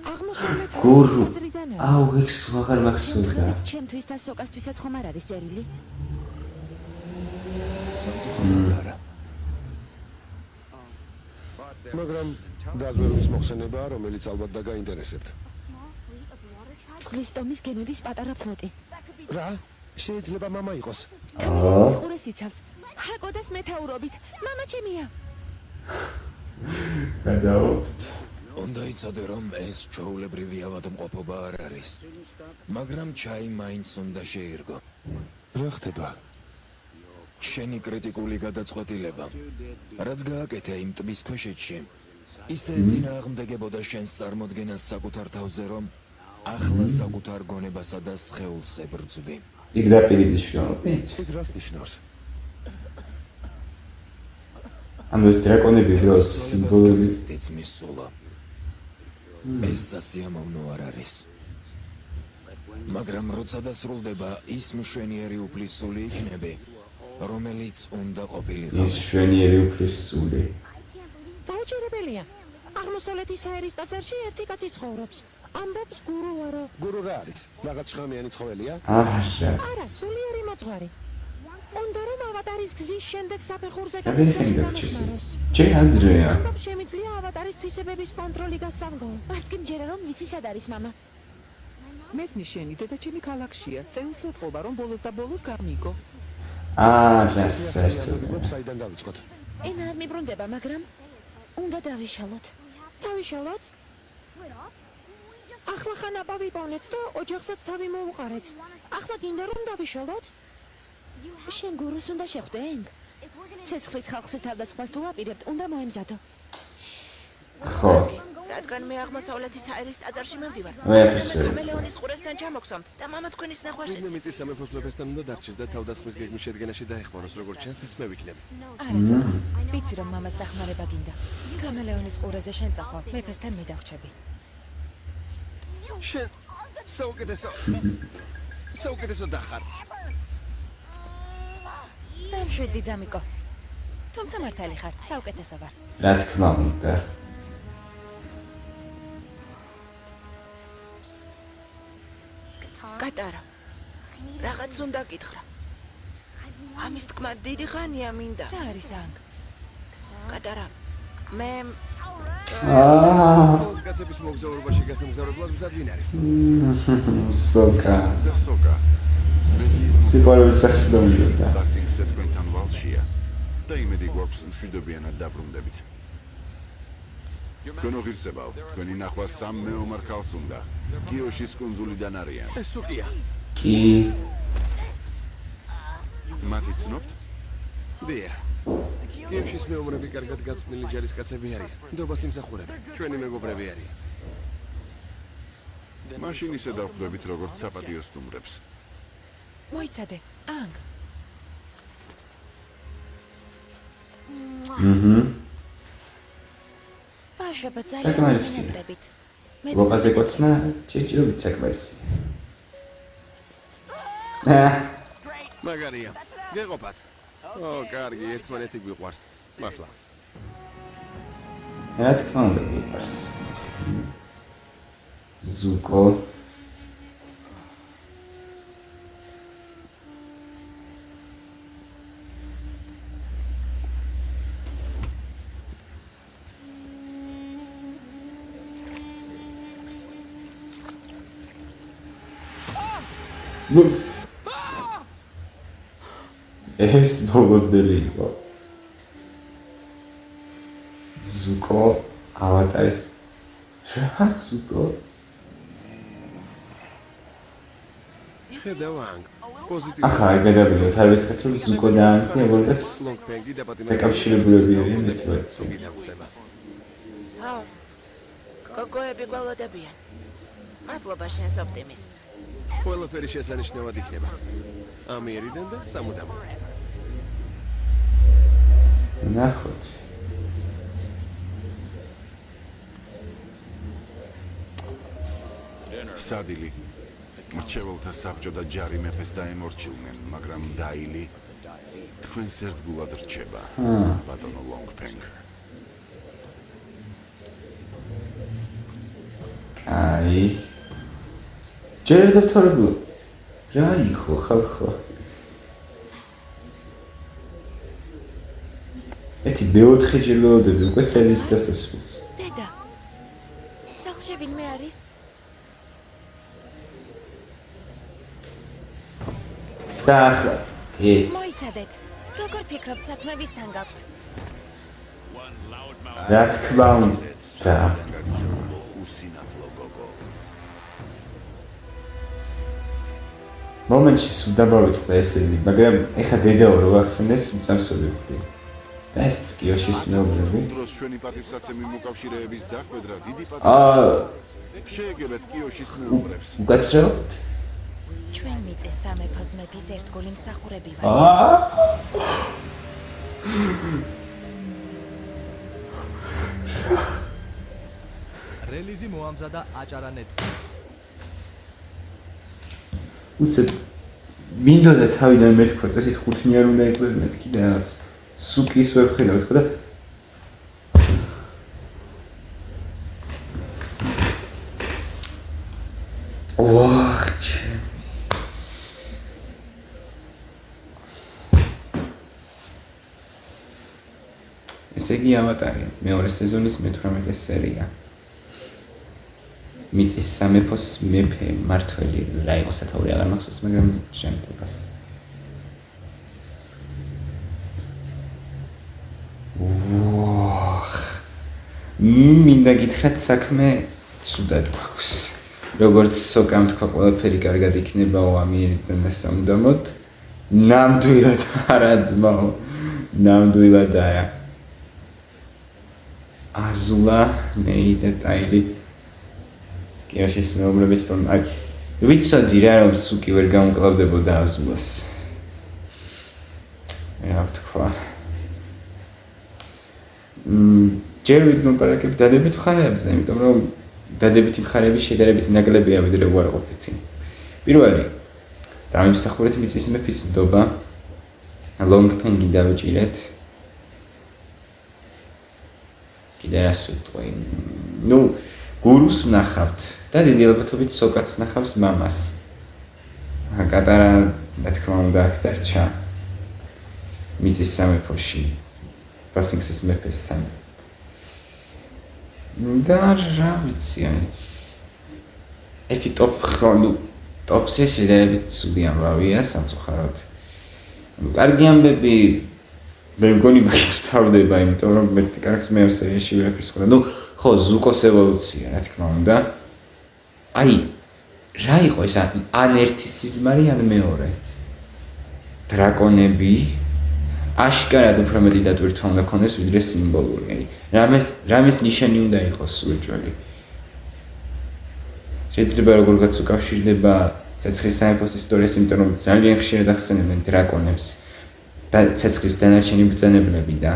S10: აღმოსავლეთ
S1: გურუ.
S10: აზრიდანაა.
S1: აუ, ეს ვაღარ მახსოვდა.
S10: ჩემთვის და სოკასთვისაც ხომ არ არის წერილი?
S8: სამწუხაროდ არა.
S9: მაგრამ დაზვერვის მოხსენებაა, რომელიც ალბათ დაგაინტერესებთ.
S10: წყლის ტომის გემების პატარა ფლოტი.
S9: რა? შეიძლება მამა იყოს.
S10: კამერონის ყურეს იცავს. ჰაკოდას მეთაურობით. მამა ჩემია.
S1: გადაობთ.
S8: უნდა იცოდე რომ ეს ჩვეულებრივი ავადმყოფობა არ არის. მაგრამ ჩაი მაინც უნდა შეირგო.
S9: რა ხდება?
S8: შენი კრიტიკული გადაწყვეტილება. რაც გააკეთე იმ ტბის ქვეშეთში, ისე წინააღმდეგებოდა შენს წარმოდგენას საკუთარ თავზე, რომ ახლა საკუთარ გონებასა და სხეულს ებრძვი.
S1: პირდაპირ მნიშვნელობით?
S9: ეგ რას ნიშნავს?
S1: ანუ ეს დრაკონები უბრალოდ სიმბოლური
S8: მისულა. ეს სასიამოვნო არ არის. მაგრამ როცა დასრულდება ის მშვენიერი უფლისწული იქნები, რომელიც უნდა ყოფილიყო.
S1: ის შვენიერი უფლისწული.
S10: დაუჭირებელია. აღმოსავლეთის საერის ტაძარში ერთი კაცი ცხოვრობს. ამბობს გურუარო.
S9: გურუ რა არის? რაღაც შხამიანი ცხოველია?
S1: არა.
S10: არა, სულიერი მოძღვარი. უნდა რომ ავატარის გზის შემდეგ საფეხურზე
S1: გადაიხენ დაგჭირს. ჯერ ადრეა.
S10: ამბობს შემიძლია ავატარის თვისებების კონტროლი გასცემო. არც კი მჯერა რომ ვიცი სად არის მამა.
S5: მესმის შენი დედაჩემი ქალაქშია. წელს ეთყობა რომ ბოლოს და ბოლოს გამიგო.
S1: არა, საერთოდ.
S9: საიდან დავიწყოთ?
S10: ენა არ მიბრუნდება, მაგრამ უნდა დავიშალოთ. დავიშალოთ? ახლა ხან აპავიპონეთ და ოჯახსაც თავი მოუყარეთ. ახლა გინდა რომ დავიშალოთ? შენ გურუს უნდა შეხვდენ? ცეცხლის ხალხზე თავდასხმას თუ აპირებთ, უნდა მოემზადო.
S1: ხო.
S7: რადგან მე აღმოსავლეთის საერის ტაძარში მივდივარ.
S1: მე აფისველი.
S7: კამელეონის ყურესთან ჩამოგსვამთ და მამა თქვენის ნახვას შეძლებს.
S3: მიწის სამეფოს მეფესთან უნდა დარჩეს და თავდასხმის გეგმის შედგენაში დაეხმაროს, როგორც ჩანს, ეს მე ვიქნები.
S2: არა სოკა. ვიცი რომ მამას დახმარება გინდა. კამელეონის ყურეზე შენ წახვალ, მეფესთან მე დავრჩები.
S3: საუკეთესო დახარ.
S2: დამშვიდი ძამიკო. თუმცა მართალი ხარ, საუკეთესო ვარ.
S1: რა თქმა უნდა.
S7: კატარა. რაღაც უნდა გითხრა. ამის თქმა დიდი ხანია მინდა.
S2: რა არის ანგ?
S7: კატარა. მე
S3: კაცების მოგზაურობაში გასამგზავრებლად მზად ვინ არის?
S1: სოკა.
S4: სოკა.
S1: სიყვარულის სახში დამიდოდა.
S4: ბასინგსე თქვენთან ვალშია. და იმედი გვაქვს მშვიდობიანად დაბრუნდებით. თქვენ ღირსებავ, თქვენი ნახვა სამ მეომარ ქალს უნდა. კიოშის კუნძულიდან არიან.
S3: ეს სუკია.
S1: კი.
S4: მათი ცნობთ?
S3: დიახ. კიოშის მეომრები კარგად გაწვნილი ჯარისკაცები არიან. ნდობას იმსახურებენ. ჩვენი მეგობრები არიან.
S4: მაშინ ისე დავხვდებით როგორც საპატიო სტუმრებს.
S2: მოიცადე, ანგ. ბავშვებო ძალიან მოგინებდებით.
S1: ლოყაზე კოცნა ჭირჭირობით საკმარისია.
S3: მაგარია. გეყოფათ. ო, კარგი, ერთმანეთი გვიყვარს. მართლა.
S1: რა თქმა უნდა გვიყვარს. ზუკო. ეს მოგონდელი იყო. ზუკო ავატარის რა ზუკო?
S3: ხედავ პოზიტივი.
S1: ახლა არ გადავიდოთ, არ ვეთქეთ რომ ზუკო და ანგი როგორც დაკავშირებულები არიან ერთმანეთთან.
S7: გოგოები გველოდებიან. მადლობა შენს ოპტიმიზმს.
S3: ყველაფერი შესანიშნავად იქნება. ამიერიდან და სამუდამოდ.
S1: ნახოთ.
S4: სადილი. მრჩეველთა საბჭო და ჯარი მეფეს დაემორჩილნენ, მაგრამ დაილი თქვენს ერთგულად რჩება. ბატონო ლონგფენგ.
S1: აი. ჯერ დოქტორებო. რა იყო ხალხო? ეთი მეოთხე ჯერ ველოდები უკვე სელის დასასრულს.
S2: დედა. სახლში ვინმე არის?
S1: და ახლა კი.
S2: მოიცადეთ. როგორ ფიქრობთ საქმე ვისთან გაქვთ?
S1: რა თქმა უნდა.
S4: უსინათლო გოგო.
S1: მომენტში სულ დავიწყდა ესენი, მაგრამ ეხა დედაო რო ახსენეს მწამსული ვხდი. და ეს კიოშის მეომრები.
S4: დროს ჩვენი პატივსაცემი მოკავშირეების დახვედრა დიდი შეეგებეთ კიოშის მეომრებს.
S1: უკაცრავთ?
S2: ჩვენ მიწის სამეფოს მეფის ერთგული მსახურები ვართ.
S6: რელიზი მოამზადა აჭარანეთკო.
S1: უცებ მინდოდა თავიდან მეთქვა წესით ხუთნი არ უნდა იყოს მეთქი და რაღაც სუკის ვერ ხედავ თქო და ვახჩ ესე იგი ავატარი მეორე სეზონის მე-18 სერია მიწის სამეფოს მეფე მართველი რა იყო სათაური აღარ მახსოვს მაგრამ შემდგას მინდა გითხრათ საქმე ცუდად გვაქვს როგორც სოკამ თქვა ყველაფერი კარგად იქნებაო ამიერიდან და სამუდამოდ ნამდვილად არა ძმაო ნამდვილადაა აზულა მეი და ტაილი კიოშის მეომრების აი ვიცოდი რა რომ სუკი ვერ გამკლავდებოდა აზულას რა ვთქვა ჯერ ვიდმოპარაკებ დადებით მხარეებზე იმიტომ რომ დადებითი მხარეები შედარებით ნაკლებია ვიდრე უარყოფითი. პირველი დამიმსახურეთ მიწის მეფის ნდობა ლონგფენგი დავიჭირეთ. კიდე რას ვიტყვი? გურუს ვნახავთ და დიდი ალბათობით სოკაც ნახავს მამას. კატარა რა თქმა უნდა აქ დარჩა მიწის სამეფოში ბასინგსის მეფესთან. და რა ვიცი, ერთი ტოპზე შედარებით ცუდი ამბავია სამწუხაროდ. კარგი ამბები მე მგონი მაგით ვთავდება, იმიტომ რომ მე კარგს მე სერიაში ვერაფერს ხედავ. ხო, ზუკოს ევოლუცია, რა თქმა უნდა. აი, რა იყო ეს ან ერთი სიზმარი, ან მეორე? დრაკონები აშკარად უფრო მეტი დატვირთვა უნდა ქონდეს ვიდრე სიმბოლური. აი, რამის ნიშანი უნდა იყოს უეჭველი. შეიძლება როგორღაც უკავშირდება ცეცხლის სამეფოს ისტორიას, იმიტომ რომ ძალიან ხშირად ახსენებენ დრაკონებს და ცეცხლის დანარჩენი ბრძანებლები და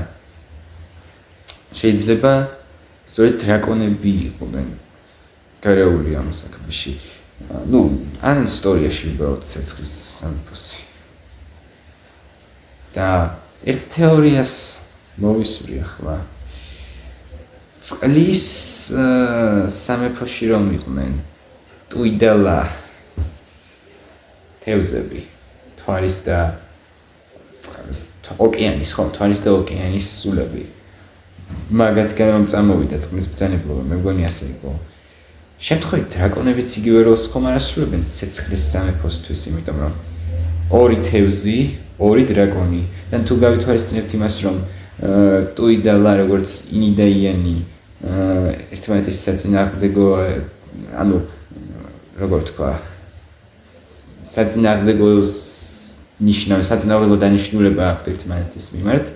S1: შეიძლება სწორედ დრაკონები იყვნენ გარეული ამ საქმეში. ან ისტორიაში უბრალოდ ცეცხლის სამეფოსი. და ერთ თეორიას მოვისვრი ახლა. წყლის სამეფოში რომ იყვნენ ტუიდელა თევზები, თვალის და ოკეანის, ხო, თვალის და ოკეანის სულები. მაგათგან რომ წამოვიდა წყლის ბრძანებლობა, მე მგონი ასე იყო. შემთხვევით დრაკონებიც იგივე როლს ხომ არ ასრულებენ ცეცხლის სამეფოსთვის, იმიტომ რომ ორი თევზი, ორი დრაკონი. და თუ გავითვალისწინებთ იმას, რომ ტუიდელა როგორც ინი და იანი ერთმანეთის საწინააღმდეგო, ანუ როგორ თქვა, საწინააღმდეგოს ნიშნავენ, საწინააღმდეგო დანიშნულება აქვთ ერთმანეთის მიმართ.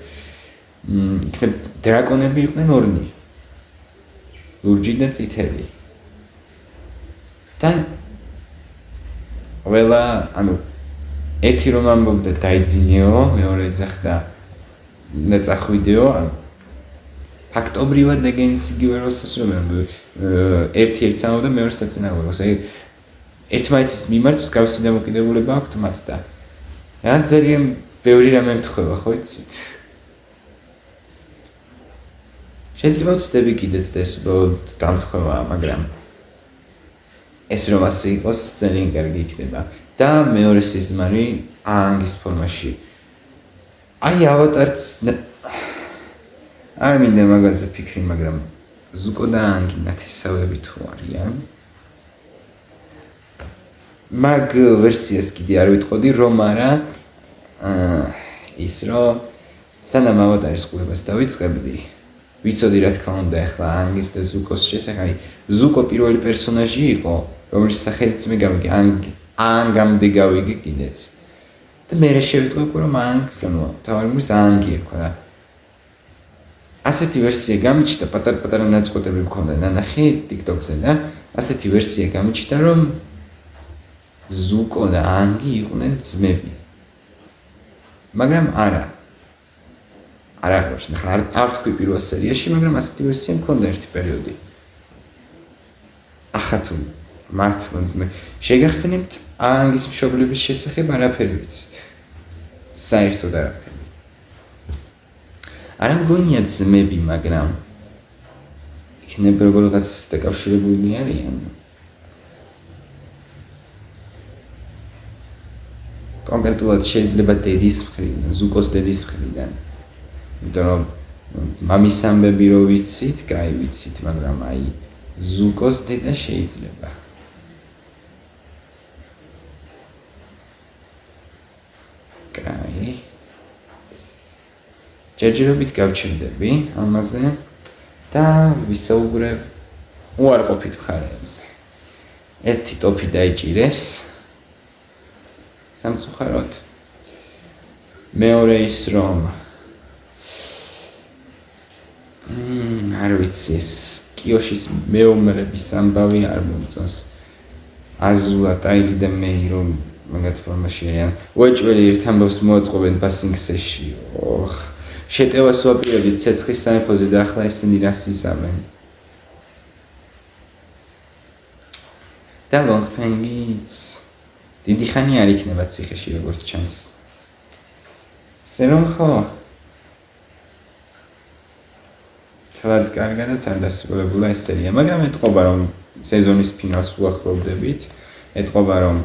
S1: იქნებ დრაკონები იყვნენ ორნი. ლურჯი და წითელი. და ყველა, ანუ ერთი რომ ამბობდა დაიძინეო, მეორე ეძახდა ნაწახვიდეო, ფაქტობრივად ეგენიც იგივე როლს ასრულებენ. ერთი ერთს ამბობდა, მეორეს საწინააღმდეგოს. აი ერთმანეთის მიმართ მსგავსი დამოკიდებულება აქვთ მათ და რაც ძალიან ბევრი რამე ემთხვევა, ხო იცით? შეიძლება ვცდები კიდეც და ეს უბრალოდ დამთხვევაა, მაგრამ ეს რომ ასე იყოს ძალიან კარგი იქნება. და მეორე სიზმარი აანგის ფორმაში. აი ავატარც არ მინდა მაგაზე ფიქრი, მაგრამ ზუკო და აანგი ნათესავები თუ არიან. მაგ ვერსიას კიდე არ ვიტყოდი, რომ არა ის რომ სანამ ავატარის ყურებას დავიწყებდი, ვიცოდი რა თქმა უნდა ახლა აანგის და ზუკოს შესახებ. ზუკო პირველი პერსონაჟი იყო, რომლის სახელიც მე გავიგე, აანგამდე გავიგე კიდეც. და მე შევიტყვი რომ აანგს, ანუ თავის აანგი ერქვა. ასეთი ვერსია გამიჩნდა, პატარ-პატარა ნაწყვეტები მქონდა ნანახი TikTok-ზე და ასეთი ვერსია გამიჩნდა, რომ ზუკო და აანგი იყვნენ ძმები. მაგრამ არა აღნიშნე, არ თქვი პირველ სერიაში, მაგრამ ასეთი ვერსია მქონდა ერთი პერიოდი. ახლა თუ მართლაც მე შეგახსენებთ აანგის მშობლების შესახებ არაფერი ვიცით. საერთოდ არაფერი. არ მგონია ძმები, მაგრამ იქნება როგორღაც დაკავშირებული არიან. კონკრეტულად შეიძლება დედის მხრიდან, ზუკოს დედის მხრიდან. იმიტომ რომ მამის ამბები რო ვიცით, კაი ვიცით, მაგრამ აი ზუკოს დედა შეიძლება. კაი. ჯერჯერობით გავჩერდები ამაზე და ვისაუბრებ უარყოფით მხარეებზე. ერთი ტოპი დაიჭირეს. სამწუხაროდ. მეორე ის რომ არ ვიცი, ეს კიოშის მეომრების ამბავი არ მომწონს. აზულა, ტაილი და მეი რომ მაგათ ფორმაში არიან. უეჭველი ერთ ამბავს მოაწყობენ ბასინგსეში. ოხ, შეტევას ვაპირებდით ცეცხლის სამეფოზე და ახლა ესენი რას იზამენ. და ლონგფენგიც დიდი ხანი არ იქნება ციხეში როგორც ჩანს. ესე რომ ხო თლად კარგადაც არ დასრულებულა ეს სერია, მაგრამ ეთყობა რომ სეზონის ფინალს უახლოვდებით, ეთყობა რომ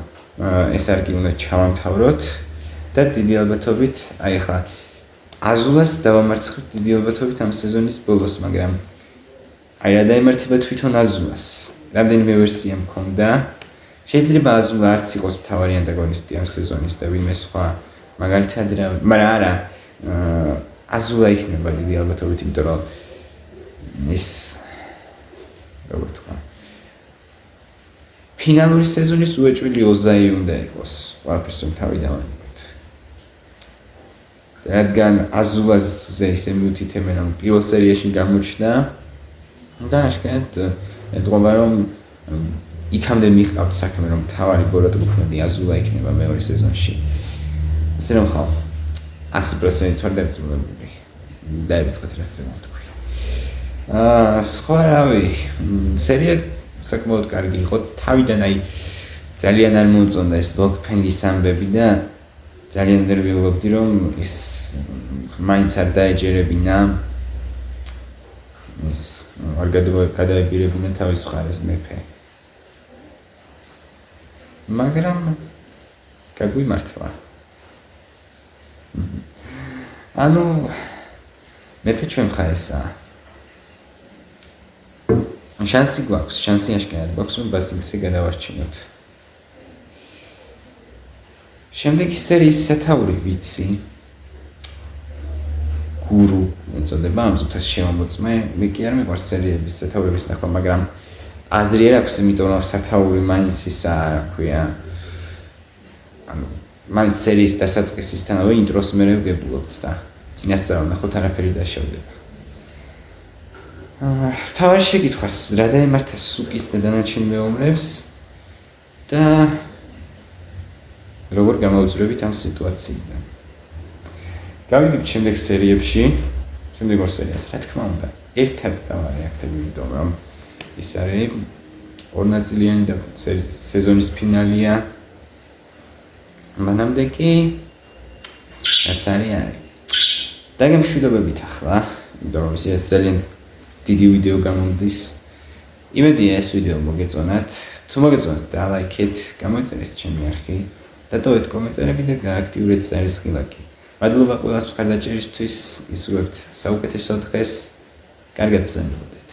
S1: ეს არგი უნდა ჩავამთავროთ და დიდი ალბათობით აი ხა აზულას დავამარცხებთ დიდი ალბათობით ამ სეზონის ბოლოს, მაგრამ აი რა დაემართება თვითონ აზულას. რამდენიმე ვერსია მქონდა. შეიძლება აზულა არც იყოს მთავარი ანტაგონისტი ამ სეზონის და ვინმე სხვა მაგალითად რა, მაგრამ არა აზულა იქნება დიდი ალბათობით, იმიტომ რომ ის როგორ თქვა ფინალური სეზონის უეჭველი ოზაი უნდა იყოს ყველაფერს რომ თავი დავანებოთ. რადგან აზულაზე ისე მიუთითებენ რომ პირველ სერიაში გამოჩნდა და აშკარად ეთყობა რომ იქამდე მიყავთ საქმე რომ თავარი ბოროტმოქმედი აზულა იქნება მეორე სეზონში. ასე რომ ხო 100% ვარ დაწუნებული. დაიწყეთ რა თქმა უნდა. სხვა რავი, სერია საკმაოდ კარგი იყო. თავიდან აი ძალიან არ მომწონდა ეს ლონგფენგის ამბები და ძალიან ნერვიულობდი რომ ის მაინც არ დაეჯერებინა ის არ გადაებირებინა თავის მხარეს მეფე. მაგრამ გაგვიმართლა. ანუ მეფე ჩვენ მხარესაა. შანსი გვაქვს, შანსი აშკარად გვაქვს, რომ ბასილისზე გადავარჩინოთ. შემდეგი სერიის სათაური ვიცი. გურუ ეწოდება ამ ზუსტად შემოწმე. მე კი არ მიყვარს სერიების სათაურების ნახვა, მაგრამ აზრი არ აქვს, იმიტომ რომ სათაური მაინც ისა რა ქვია. ანუ მაინც სერიის დასაწყისისთანავე ინტროს მერე ვგებულობთ და წინასწარ ვნახოთ არაფერი დაშავდება. თავარი შეკითხვას რა დაემართა სუკის და დანარჩენ მეომრებს და როგორ გამოვიწვევით ამ სიტუაციიდან. გავიგებთ შემდეგ სერიებში, შემდეგ ორ სერიას, რა თქმა უნდა, ერთად დავარეაქტები, იმიტომ რომ ის არის ორნაწილიანი და სეზონის ფინალია. მანამდე კი რაც არის. დაგემშვიდობებით ახლა, იმიტომ რომ ეს ძალიან დიდი ვიდეო გამოდის. იმედია ეს ვიდეო მოგეწონათ. თუ მოგეწონათ, დალაიქეთ, გამოიწერეთ ჩემი არხი, დატოვეთ კომენტარები და გააქტიურეთ წარისხილაკი. მადლობა ყველას მხარდაჭერისთვის, ისურვებთ საუკეთესო დღეს. კარგად ბრძანებოდეთ.